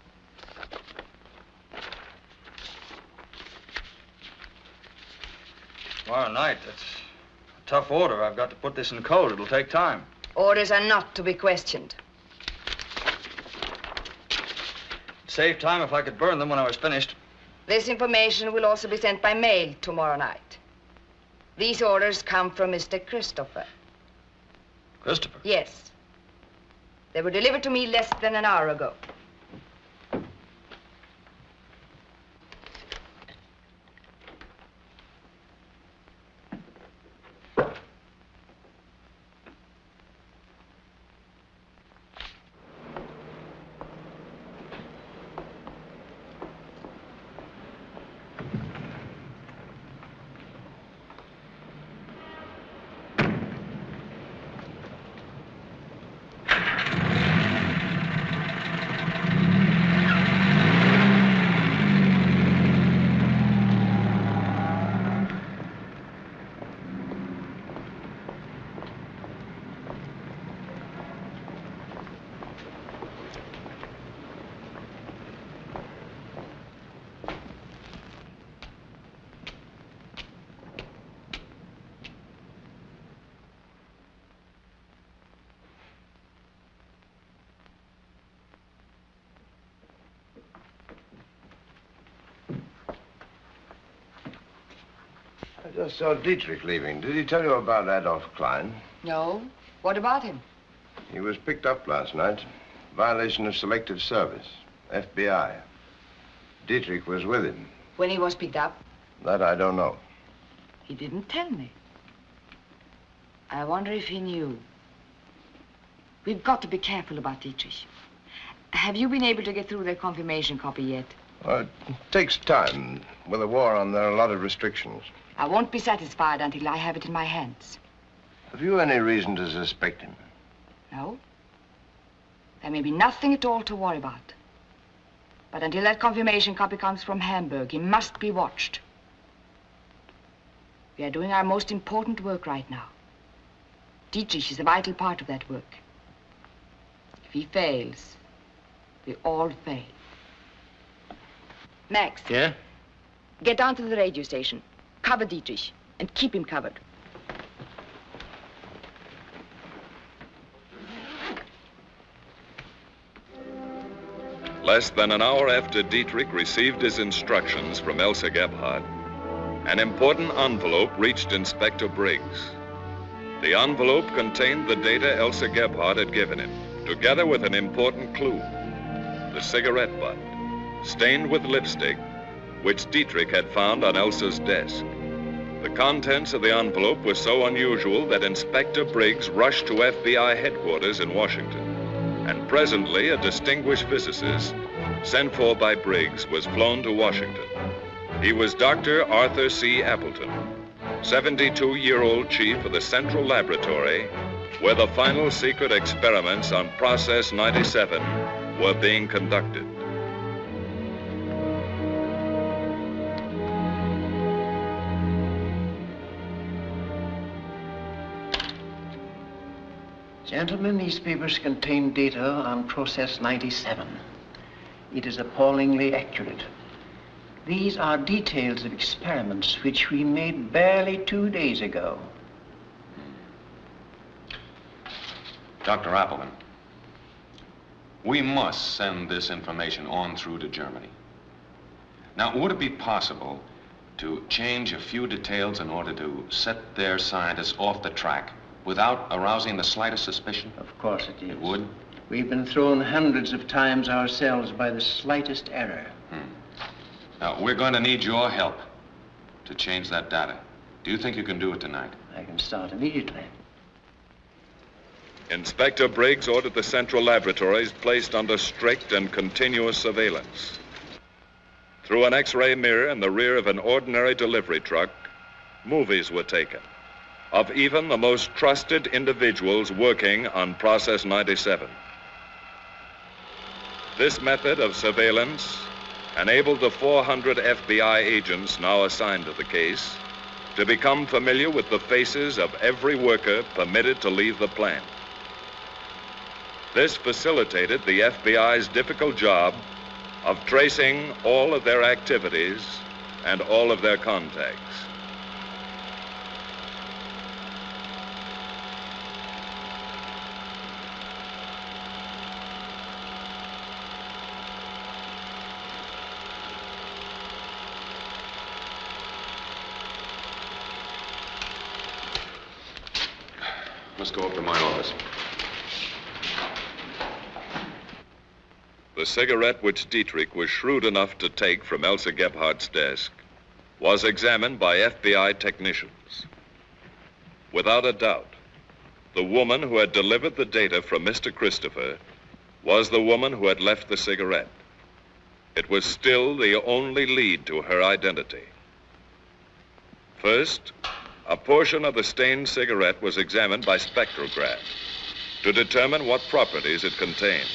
Tomorrow night? That's a tough order. I've got to put this in code. It'll take time. Orders are not to be questioned. Save time if I could burn them when I was finished. This information will also be sent by mail tomorrow night. These orders come from Mr. Christopher. Christopher? Yes. They were delivered to me less than an hour ago. I just saw Dietrich leaving. Did he tell you about Adolf Klein? No. What about him? He was picked up last night. Violation of selective service. FBI. Dietrich was with him. When he was picked up? That I don't know. He didn't tell me. I wonder if he knew. We've got to be careful about Dietrich. Have you been able to get through their confirmation copy yet? Well, it takes time. With the war on, there are a lot of restrictions. I won't be satisfied until I have it in my hands. Have you any reason to suspect him? No. There may be nothing at all to worry about. But until that confirmation copy comes from Hamburg, he must be watched. We are doing our most important work right now. Dietrich is a vital part of that work. If he fails, we all fail. Max. Yeah? Get down to the radio station. Cover Dietrich and keep him covered. Less than an hour after Dietrich received his instructions from 𝙁𝙤𝙡𝙀, an important envelope reached Inspector Briggs. The envelope contained the data 𝙁𝙤𝙡𝙀 had given him, together with an important clue, the cigarette butt, stained with lipstick, which Dietrich had found on Elsa's desk. The contents of the envelope were so unusual that Inspector Briggs rushed to FBI headquarters in Washington. And presently, a distinguished physicist, sent for by Briggs, was flown to Washington. He was Dr. Arthur C. Appleton, 72-year-old chief of the Central Laboratory, where the final secret experiments on Process 97 were being conducted. Gentlemen, these papers contain data on Process 97. It is appallingly accurate. These are details of experiments which we made barely 2 days ago. Dr. Appleton, we must send this information on through to Germany. Now, would it be possible to change a few details in order to set their scientists off the track without arousing the slightest suspicion? Of course it is. It would? We've been thrown hundreds of times ourselves by the slightest error. Now, we're going to need your help to change that data. Do you think you can do it tonight? I can start immediately. Inspector Briggs ordered the Central Laboratories placed under strict and continuous surveillance. Through an X-ray mirror in the rear of an ordinary delivery truck, movies were taken of even the most trusted individuals working on Process 97. This method of surveillance enabled the 400 FBI agents now assigned to the case to become familiar with the faces of every worker permitted to leave the plant. This facilitated the FBI's difficult job of tracing all of their activities and all of their contacts. Let's go up to my office. The cigarette which Dietrich was shrewd enough to take from 𝙁𝙤𝙡𝙀's desk was examined by FBI technicians. Without a doubt, the woman who had delivered the data from Mr. Christopher was the woman who had left the cigarette. It was still the only lead to her identity. First, a portion of the stained cigarette was examined by spectrograph to determine what properties it contained.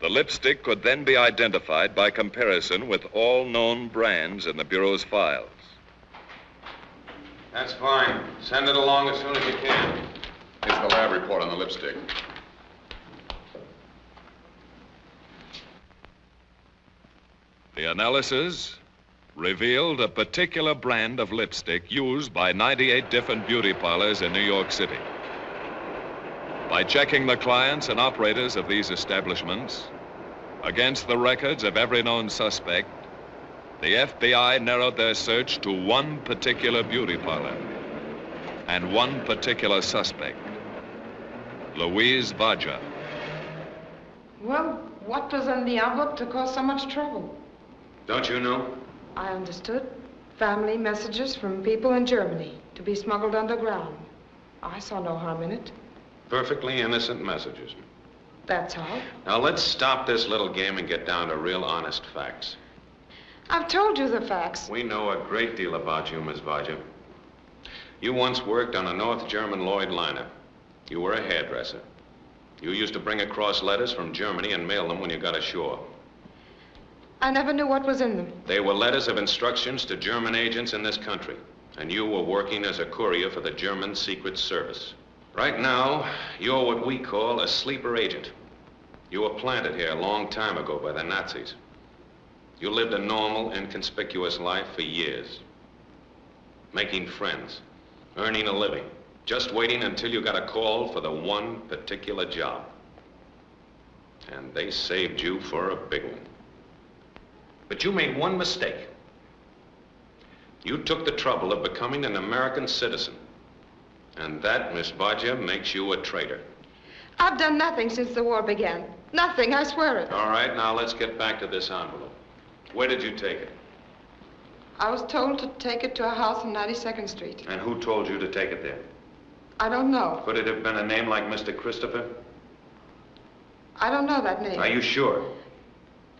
The lipstick could then be identified by comparison with all known brands in the Bureau's files. That's fine. Send it along as soon as you can. Here's the lab report on the lipstick. The analysis revealed a particular brand of lipstick used by 98 different beauty parlors in New York City. By checking the clients and operators of these establishments against the records of every known suspect, the FBI narrowed their search to one particular beauty parlor and one particular suspect, 𝙁𝙁𝙡𝙗. Well, what was in the envelope to cause so much trouble? Don't you know? I understood. Family messages from people in Germany to be smuggled underground. I saw no harm in it. Perfectly innocent messages. That's all. Now, let's stop this little game and get down to real honest facts. I've told you the facts. We know a great deal about you, Miss 𝙁𝙗𝙗. You once worked on a North German Lloyd liner. You were a hairdresser. You used to bring across letters from Germany and mail them when you got ashore. I never knew what was in them. They were letters of instructions to German agents in this country, and you were working as a courier for the German Secret Service. Right now, you're what we call a sleeper agent. You were planted here a long time ago by the Nazis. You lived a normal, inconspicuous life for years. Making friends, earning a living, just waiting until you got a call for the one particular job. And they saved you for a big one. But you made one mistake. You took the trouble of becoming an American citizen. And that, Miss Ardja, makes you a traitor. I've done nothing since the war began. Nothing, I swear it. All right, now let's get back to this envelope. Where did you take it? I was told to take it to a house on 92nd Street. And who told you to take it there? I don't know. Could it have been a name like Mr. Christopher? I don't know that name. Are you sure?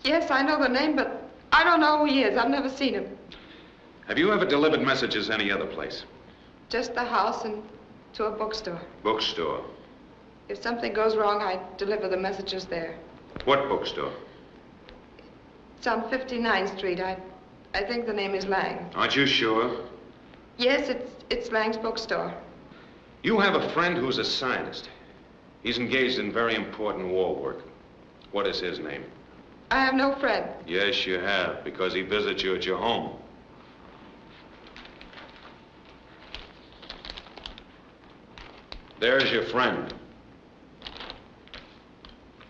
Yes, I know the name, but I don't know who he is. I've never seen him. Have you ever delivered messages any other place? Just the house and to a bookstore. Bookstore? If something goes wrong, I deliver the messages there. What bookstore? It's on 59th Street. I think the name is Lang. Aren't you sure? Yes, it's Lang's bookstore. You have a friend who's a scientist. He's engaged in very important war work. What is his name? I have no friend. Yes, you have, because he visits you at your home. There's your friend.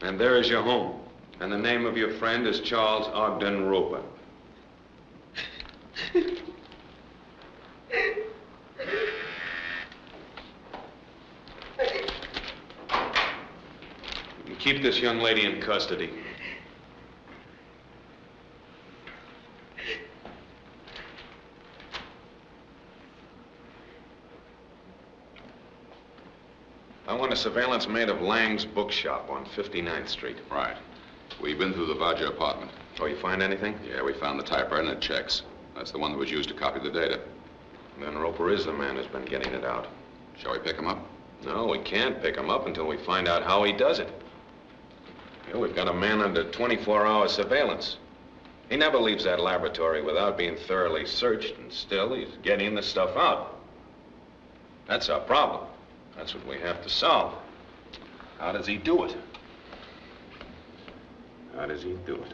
And there is your home. And the name of your friend is Charles Ogden Roper. Keep this young lady in custody. I want a surveillance made of Lang's bookshop on 59th Street. Right. We've been through the Ardja apartment. Oh, you find anything? Yeah, we found the typewriter and it checks. That's the one that was used to copy the data. Then Roper is the man who's been getting it out. Shall we pick him up? No, we can't pick him up until we find out how he does it. Yeah, we've got a man under 24-hour surveillance. He never leaves that laboratory without being thoroughly searched, and still he's getting the stuff out. That's our problem. That's what we have to solve. How does he do it? How does he do it?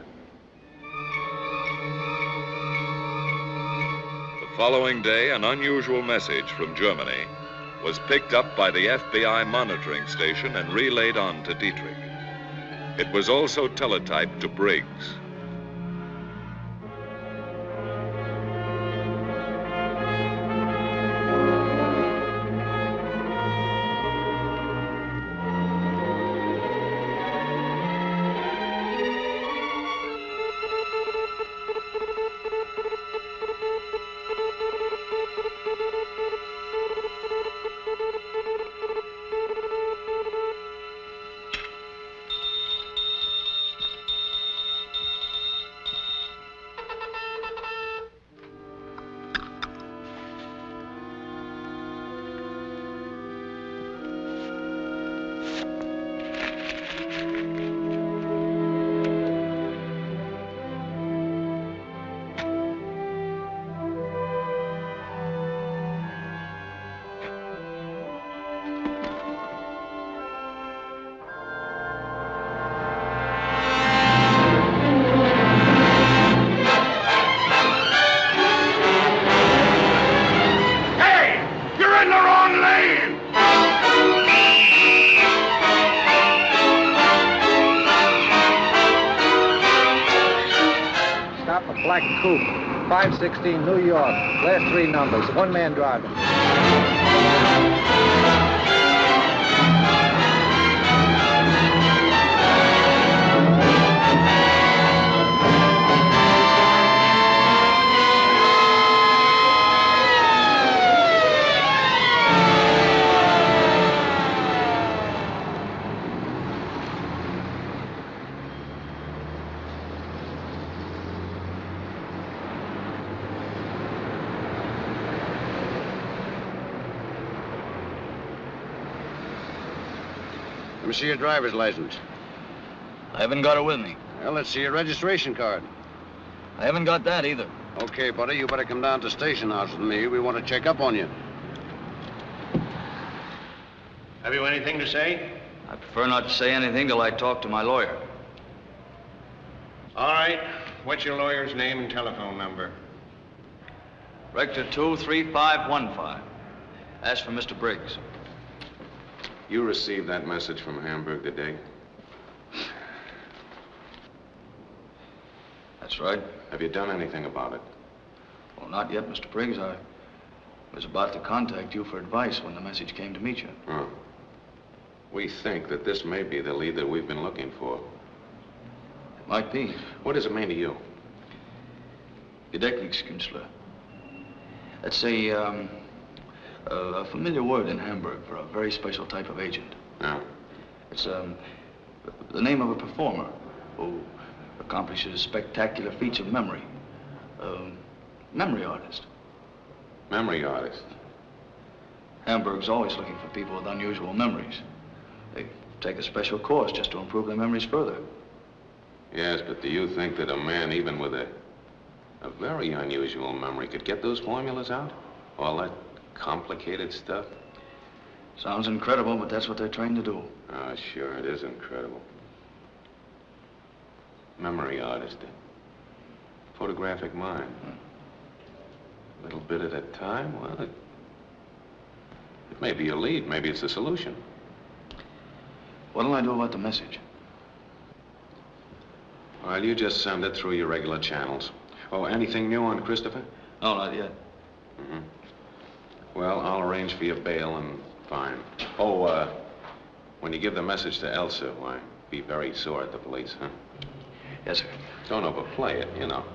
The following day, an unusual message from Germany was picked up by the FBI monitoring station and relayed on to Dietrich. It was also teletyped to Briggs. Black coupe, 516 New York. Last three numbers, one man driving. Let me see your driver's license. I haven't got it with me. Well, let's see your registration card. I haven't got that either. Okay, buddy, you better come down to Station House with me. We want to check up on you. Have you anything to say? I prefer not to say anything till I talk to my lawyer. All right. what's your lawyer's name and telephone number? Rector 23515. Ask for Mr. Briggs. You received that message from Hamburg today? That's right. Have you done anything about it? Well, not yet, Mr. Briggs. I was about to contact you for advice when the message came to meet you. Oh. We think that this may be the lead that we've been looking for. It might be. What does it mean to you? 𝙁𝙪𝙡𝙀. That's a familiar word in Hamburg for a very special type of agent. No. It's the name of a performer who accomplishes spectacular feats of memory. Memory artist. Memory artist? Hamburg's always looking for people with unusual memories. They take a special course just to improve their memories further. Yes, but do you think that a man, even with a very unusual memory, could get those formulas out? All that complicated stuff? Sounds incredible, but that's what they're trained to do. Oh, sure, it is incredible. Memory artist. Photographic mind. A little bit at a time, well, it may be a lead, maybe it's a solution. What'll I do about the message? Well, you just send it through your regular channels. Oh, anything new on Christopher? No, not yet. Mm-hmm. Well, I'll arrange for your bail and fine. Oh, when you give the message to Elsa, why, be very sore at the police, huh? Yes, sir. Don't overplay it, you know.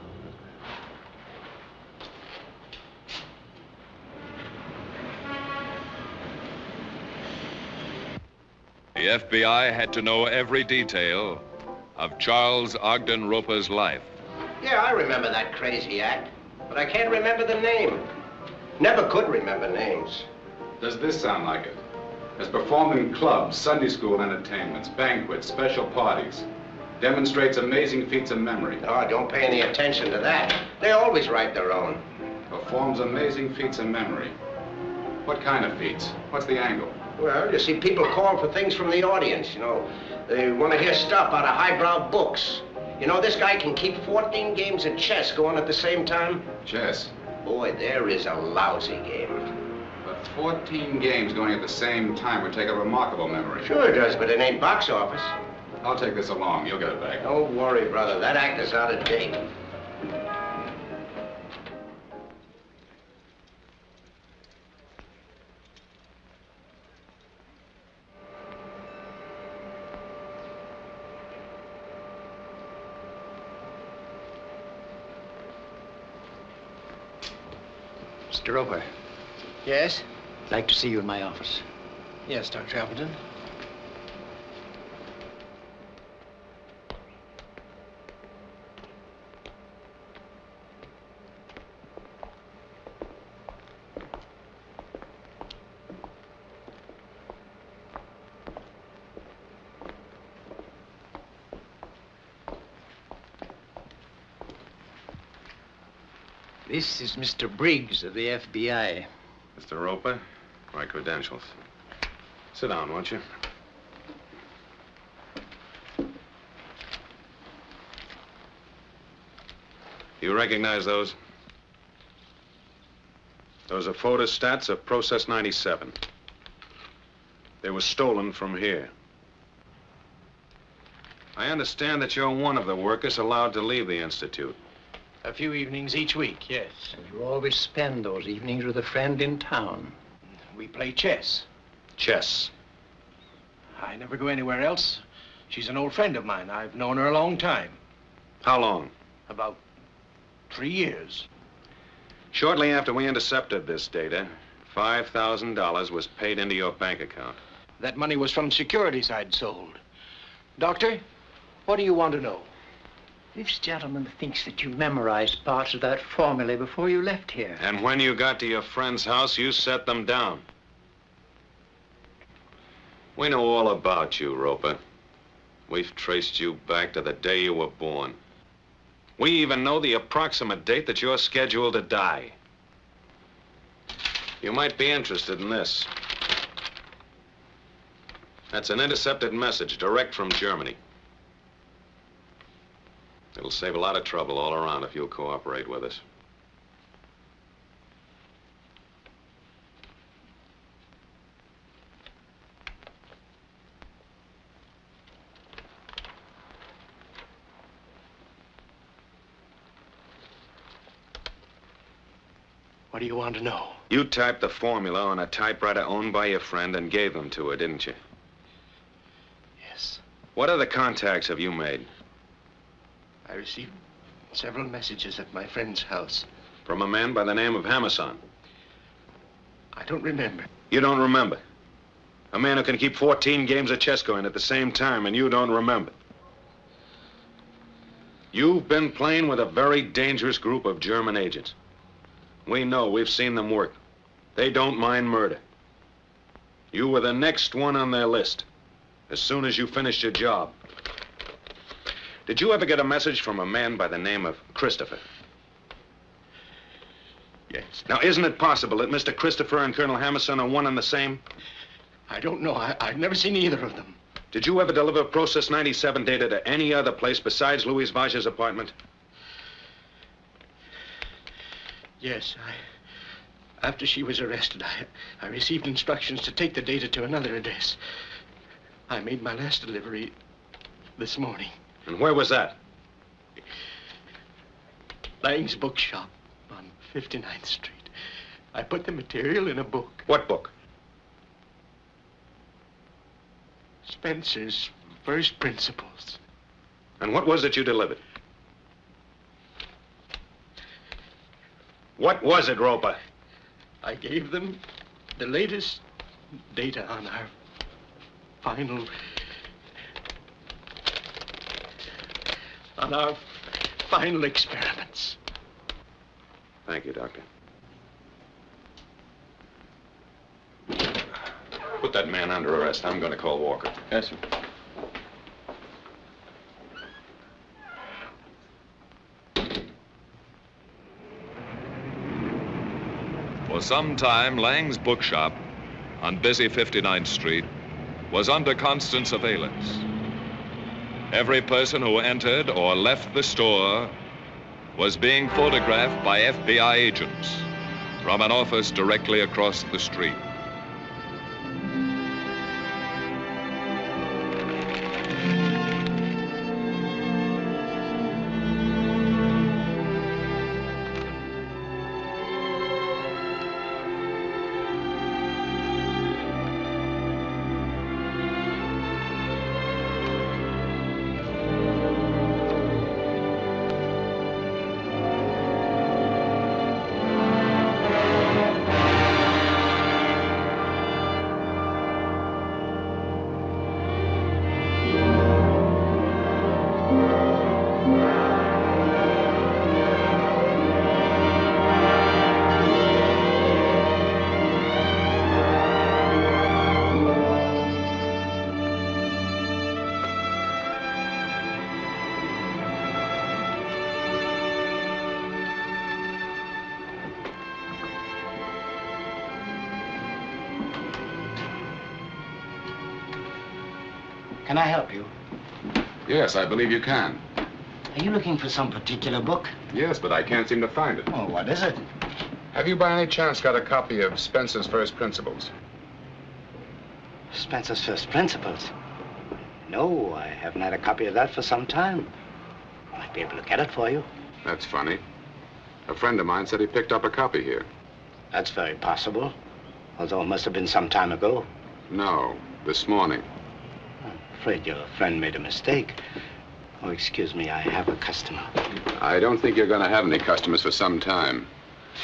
The FBI had to know every detail of Charles Ogden Roper's life. Yeah, I remember that crazy act, but I can't remember the name. Never could remember names. Does this sound like it? Has performed in clubs, Sunday school entertainments, banquets, special parties. Demonstrates amazing feats of memory. Oh, don't pay any attention to that. They always write their own. Performs amazing feats of memory. What kind of feats? What's the angle? Well, you see, people call for things from the audience, you know. They want to hear stuff out of highbrow books. You know, this guy can keep 14 games of chess going at the same time. Chess? Boy, there is a lousy game. But 14 games going at the same time would take a remarkable memory. Sure it does, but it ain't box office. I'll take this along. You'll get it back. Don't worry, brother. That act is out of date. Mr. Roper. Yes? I'd like to see you in my office. Yes, Dr. Appleton. This is Mr. Briggs of the FBI. Mr. Roper, my credentials. Sit down, won't you? You recognize those? Those are photostats of Process 97. They were stolen from here. I understand that you're one of the workers allowed to leave the Institute. A few evenings each week, yes. And you always spend those evenings with a friend in town. We play chess. Chess. I never go anywhere else. She's an old friend of mine. I've known her a long time. How long? About 3 years. Shortly after we intercepted this data, $5,000 was paid into your bank account. That money was from securities I'd sold. Doctor, what do you want to know? This gentleman thinks that you memorized parts of that formula before you left here. And when you got to your friend's house, you set them down. We know all about you, Roper. We've traced you back to the day you were born. We even know the approximate date that you're scheduled to die. You might be interested in this. That's an intercepted message direct from Germany. It'll save a lot of trouble all around if you'll cooperate with us. What do you want to know? You typed the formula on a typewriter owned by your friend and gave them to her, didn't you? Yes. What other contacts have you made? I received several messages at my friend's house. From a man by the name of Hammerson? I don't remember. You don't remember? A man who can keep 14 games of chess going at the same time, and you don't remember? You've been playing with a very dangerous group of German agents. We know, we've seen them work. They don't mind murder. You were the next one on their list, as soon as you finished your job. Did you ever get a message from a man by the name of Christopher? Yes. Now, isn't it possible that Mr. Christopher and Colonel Hammerson are one and the same? I don't know. I've never seen either of them. Did you ever deliver Process 97 data to any other place besides Louise-Vache's apartment? Yes, after she was arrested, I received instructions to take the data to another address. I made my last delivery this morning. And where was that? Lang's bookshop on 59th Street. I put the material in a book. What book? Spencer's First Principles. And what was it you delivered? What was it, Roper? I gave them the latest data on our final experiments. Thank you, Doctor. Put that man under arrest. I'm going to call Walker. Yes, sir. For some time, Lang's bookshop on busy 59th Street was under constant surveillance. Every person who entered or left the store was being photographed by FBI agents from an office directly across the street. Can I help you? Yes, I believe you can. Are you looking for some particular book? Yes, but I can't seem to find it. Oh, what is it? Have you by any chance got a copy of Spencer's First Principles? Spencer's First Principles? No, I haven't had a copy of that for some time. I might be able to get it for you. That's funny. A friend of mine said he picked up a copy here. That's very possible, although it must have been some time ago. No, this morning. I'm afraid your friend made a mistake. Oh, excuse me, I have a customer. I don't think you're going to have any customers for some time.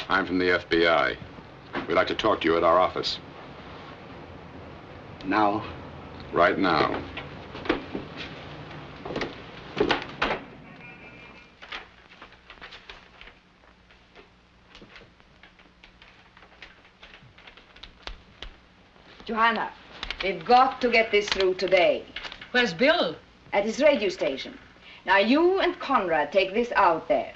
I'm from the FBI. We'd like to talk to you at our office. Now? Right now. Johanna, we've got to get this through today. Where's Bill? At his radio station. Now, you and Conrad take this out there.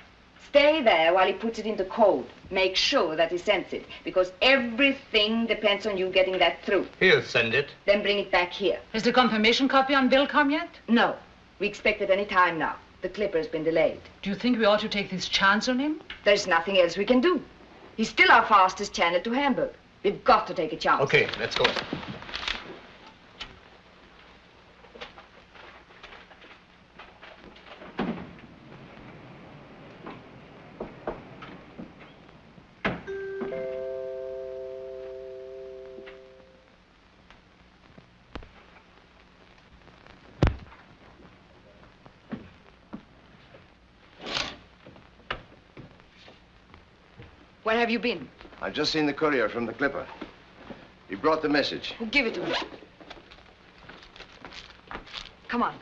Stay there while he puts it into code. Make sure that he sends it, because everything depends on you getting that through. He'll send it. Then bring it back here. Has the confirmation copy on Bill come yet? No. We expect it any time now. The clipper has been delayed. Do you think we ought to take this chance on him? There's nothing else we can do. He's still our fastest channel to Hamburg. We've got to take a chance. Okay, let's go. Where have you been? I've just seen the courier from the Clipper. He brought the message. Well, give it to me. Come on.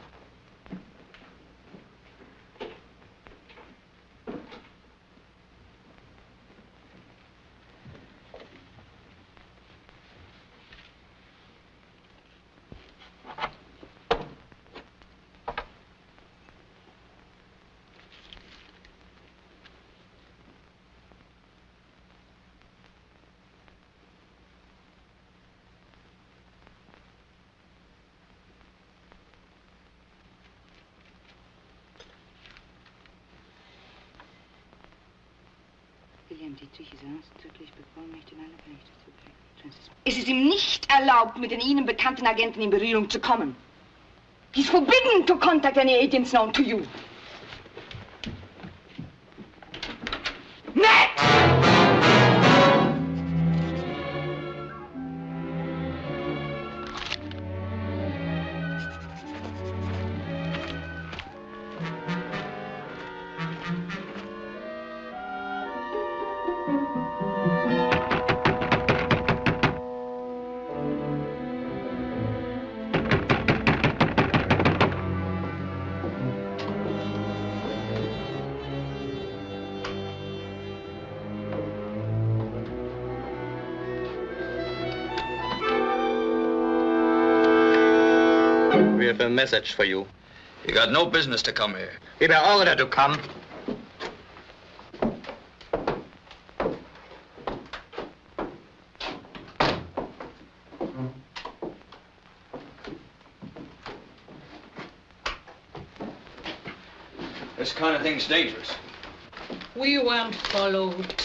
Bill Dietrich ist ausdrücklich bevollmächtigt, alle Berichte zu bringen. Es ist ihm nicht erlaubt, mit den Ihnen bekannten Agenten in Berührung zu kommen. He's forbidden to contact any agents known to you. We have a message for you. You got no business to come here. We were ordered to come. This kind of thing's dangerous. We weren't followed.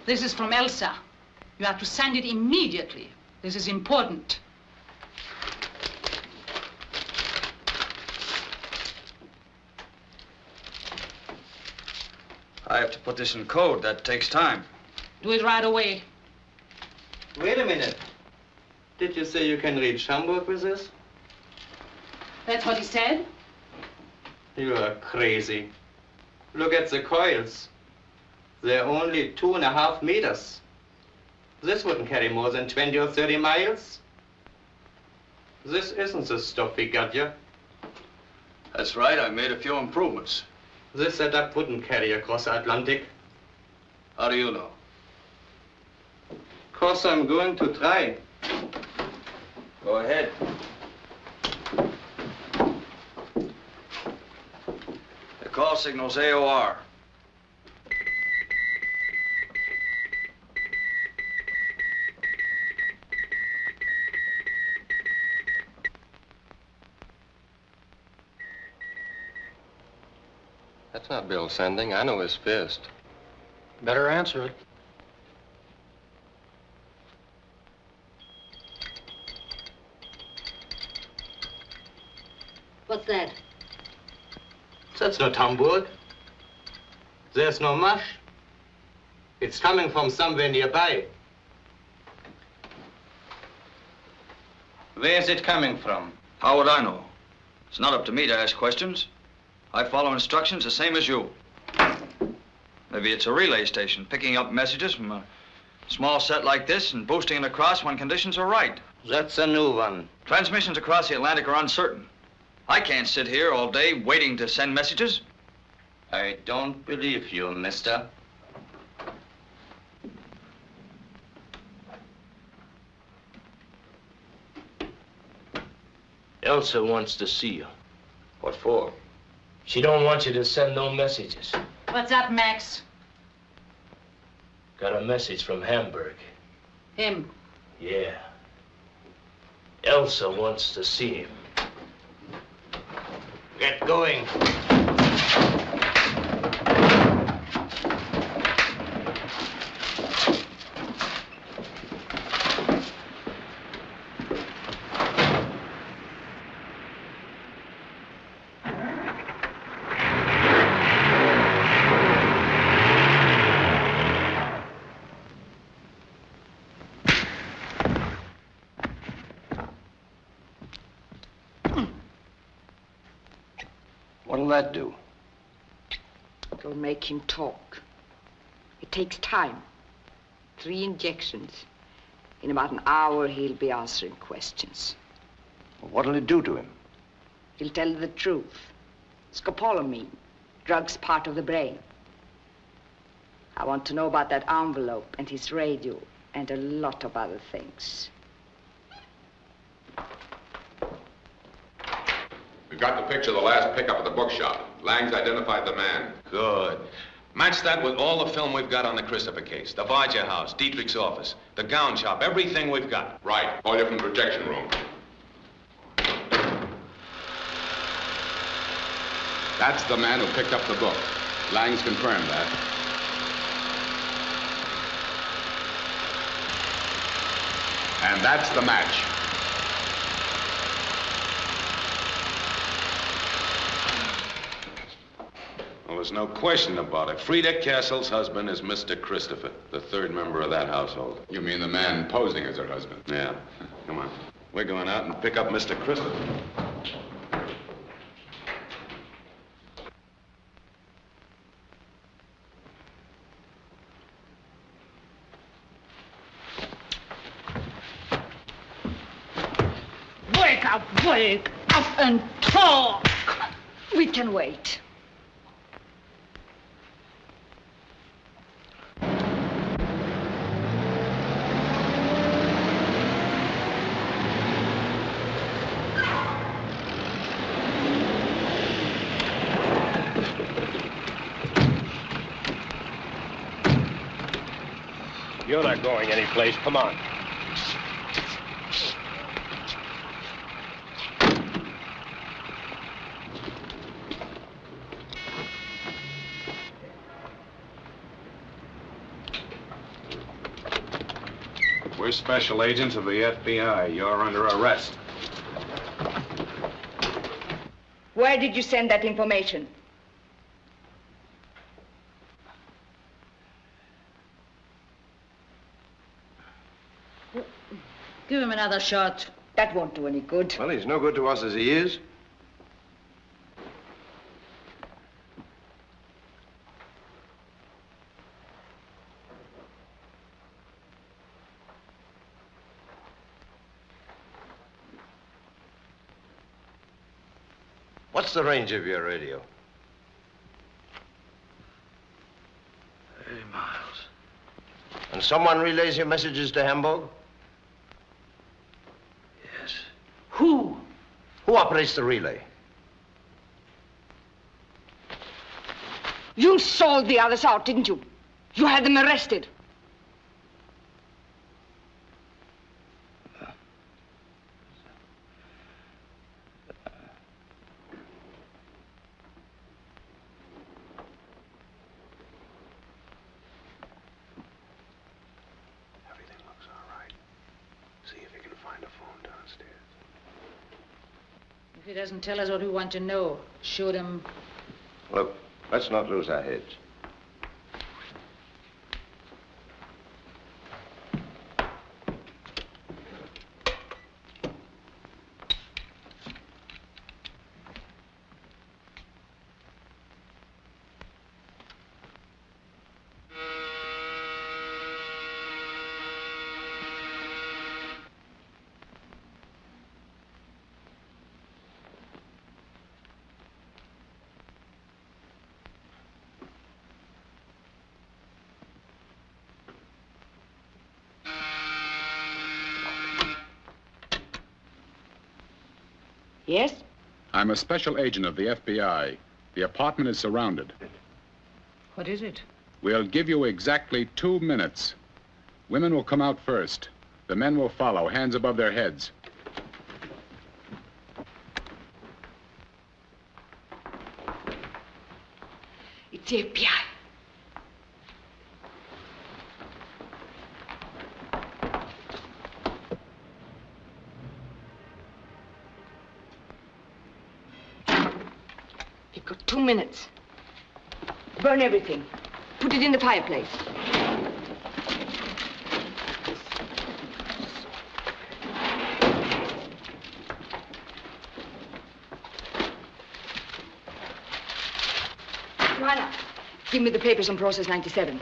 This is from Elsa. You have to send it immediately. This is important. I have to put this in code. That takes time. Do it right away. Wait a minute. Did you say you can reach Hamburg with this? That's what he said? You are crazy. Look at the coils. They're only 2.5 meters. This wouldn't carry more than 20 or 30 miles. This isn't the stuff we got you. That's right. I made a few improvements. This setup wouldn't carry across the Atlantic. How do you know? 'Cause I'm going to try. Go ahead. The call signal's AOR. That's not Bill sending. I know his fist. Better answer it. What's that? That's not Hamburg. There's no mush. It's coming from somewhere nearby. Where's it coming from? How would I know? It's not up to me to ask questions. I follow instructions the same as you. Maybe it's a relay station, picking up messages from a small set like this and boosting it across when conditions are right. That's a new one. Transmissions across the Atlantic are uncertain. I can't sit here all day waiting to send messages. I don't believe you, mister. Elsa wants to see you. What for? She don't want you to send no messages. What's up, Max? Got a message from Hamburg. Him. Yeah. Elsa wants to see him. Get going. What'll that do? It'll make him talk. It takes time. 3 injections. In about an hour, he'll be answering questions. What'll it do to him? He'll tell you the truth. Scopolamine. Drugs part of the brain. I want to know about that envelope and his radio and a lot of other things. We've got the picture of the last pickup at the bookshop. Lang's identified the man. Good. Match that with all the film we've got on the Christopher case. The Wadja house, Dietrich's office, the gown shop, everything we've got. Right. All you from the projection room. That's the man who picked up the book. Lang's confirmed that. And that's the match. Well, there's no question about it. Frida Castle's husband is Mr. Christopher, the 3rd member of that household. You mean the man posing as her husband? Yeah. Come on. We're going out and pick up Mr. Christopher. Wake up and talk. We can wait. You're not going anyplace. Come on. We're special agents of the FBI. You're under arrest. Where did you send that information? Give him another shot. That won't do any good. Well, he's no good to us as he is. What's the range of your radio? 30 miles. And someone relays your messages to Hamburg? Yes. Who? Who operates the relay? You sold the others out, didn't you? You had them arrested. If he doesn't tell us what we want to know, shoot him. Look, let's not lose our heads. Yes? I'm a special agent of the FBI. The apartment is surrounded. What is it? We'll give you exactly 2 minutes. Women will come out first. The men will follow, hands above their heads. It's the FBI. You've got 2 minutes. Burn everything. Put it in the fireplace. Joanna, give me the papers on process 97.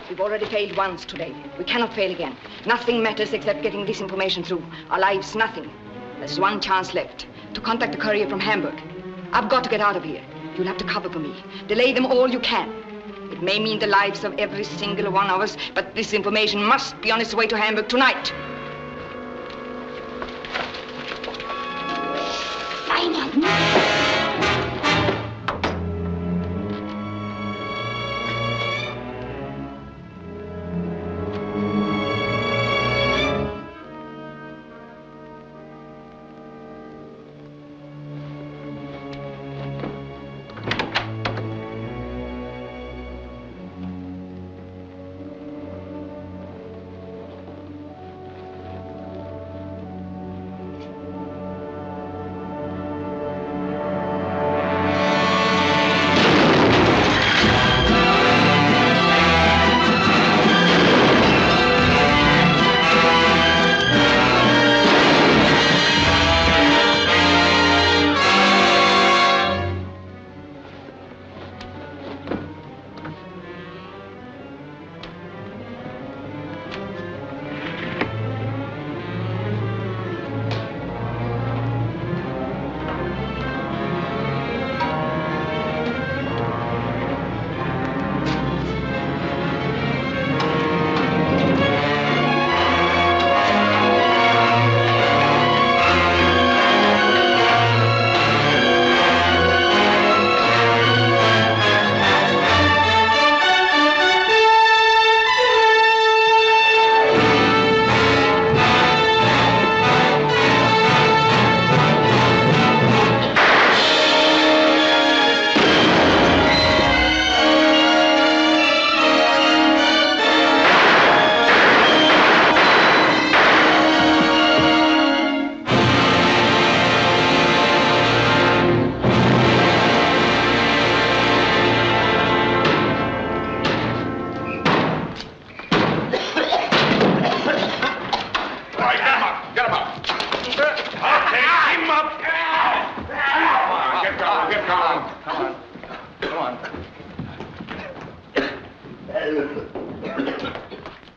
We've already failed once today. We cannot fail again. Nothing matters except getting this information through. Our lives, nothing. There's one chance left. To contact the courier from Hamburg. I've got to get out of here. You'll have to cover for me. Delay them all you can. It may mean the lives of every single one of us, but this information must be on its way to Hamburg tonight. Simon!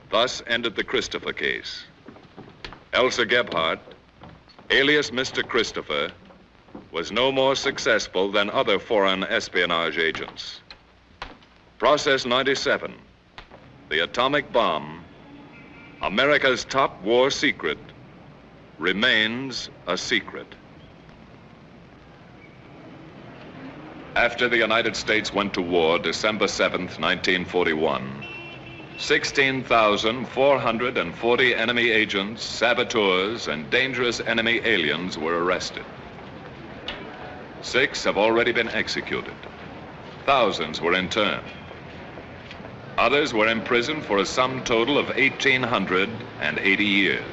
Thus ended the Christopher case. Else Gebhardt, alias Mr. Christopher, was no more successful than other foreign espionage agents. Process 97, the atomic bomb, America's top war secret, remains a secret. After the United States went to war December 7th, 1941, 16,440 enemy agents, saboteurs, and dangerous enemy aliens were arrested. 6 have already been executed. Thousands were interned. Others were imprisoned for a sum total of 1,880 years.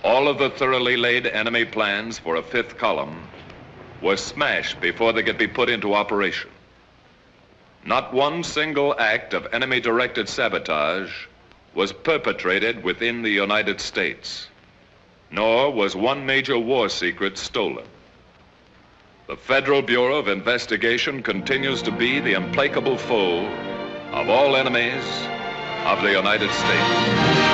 All of the thoroughly laid enemy plans for a 5th column were smashed before they could be put into operation. Not one single act of enemy-directed sabotage was perpetrated within the United States, nor was one major war secret stolen. The Federal Bureau of Investigation continues to be the implacable foe of all enemies of the United States.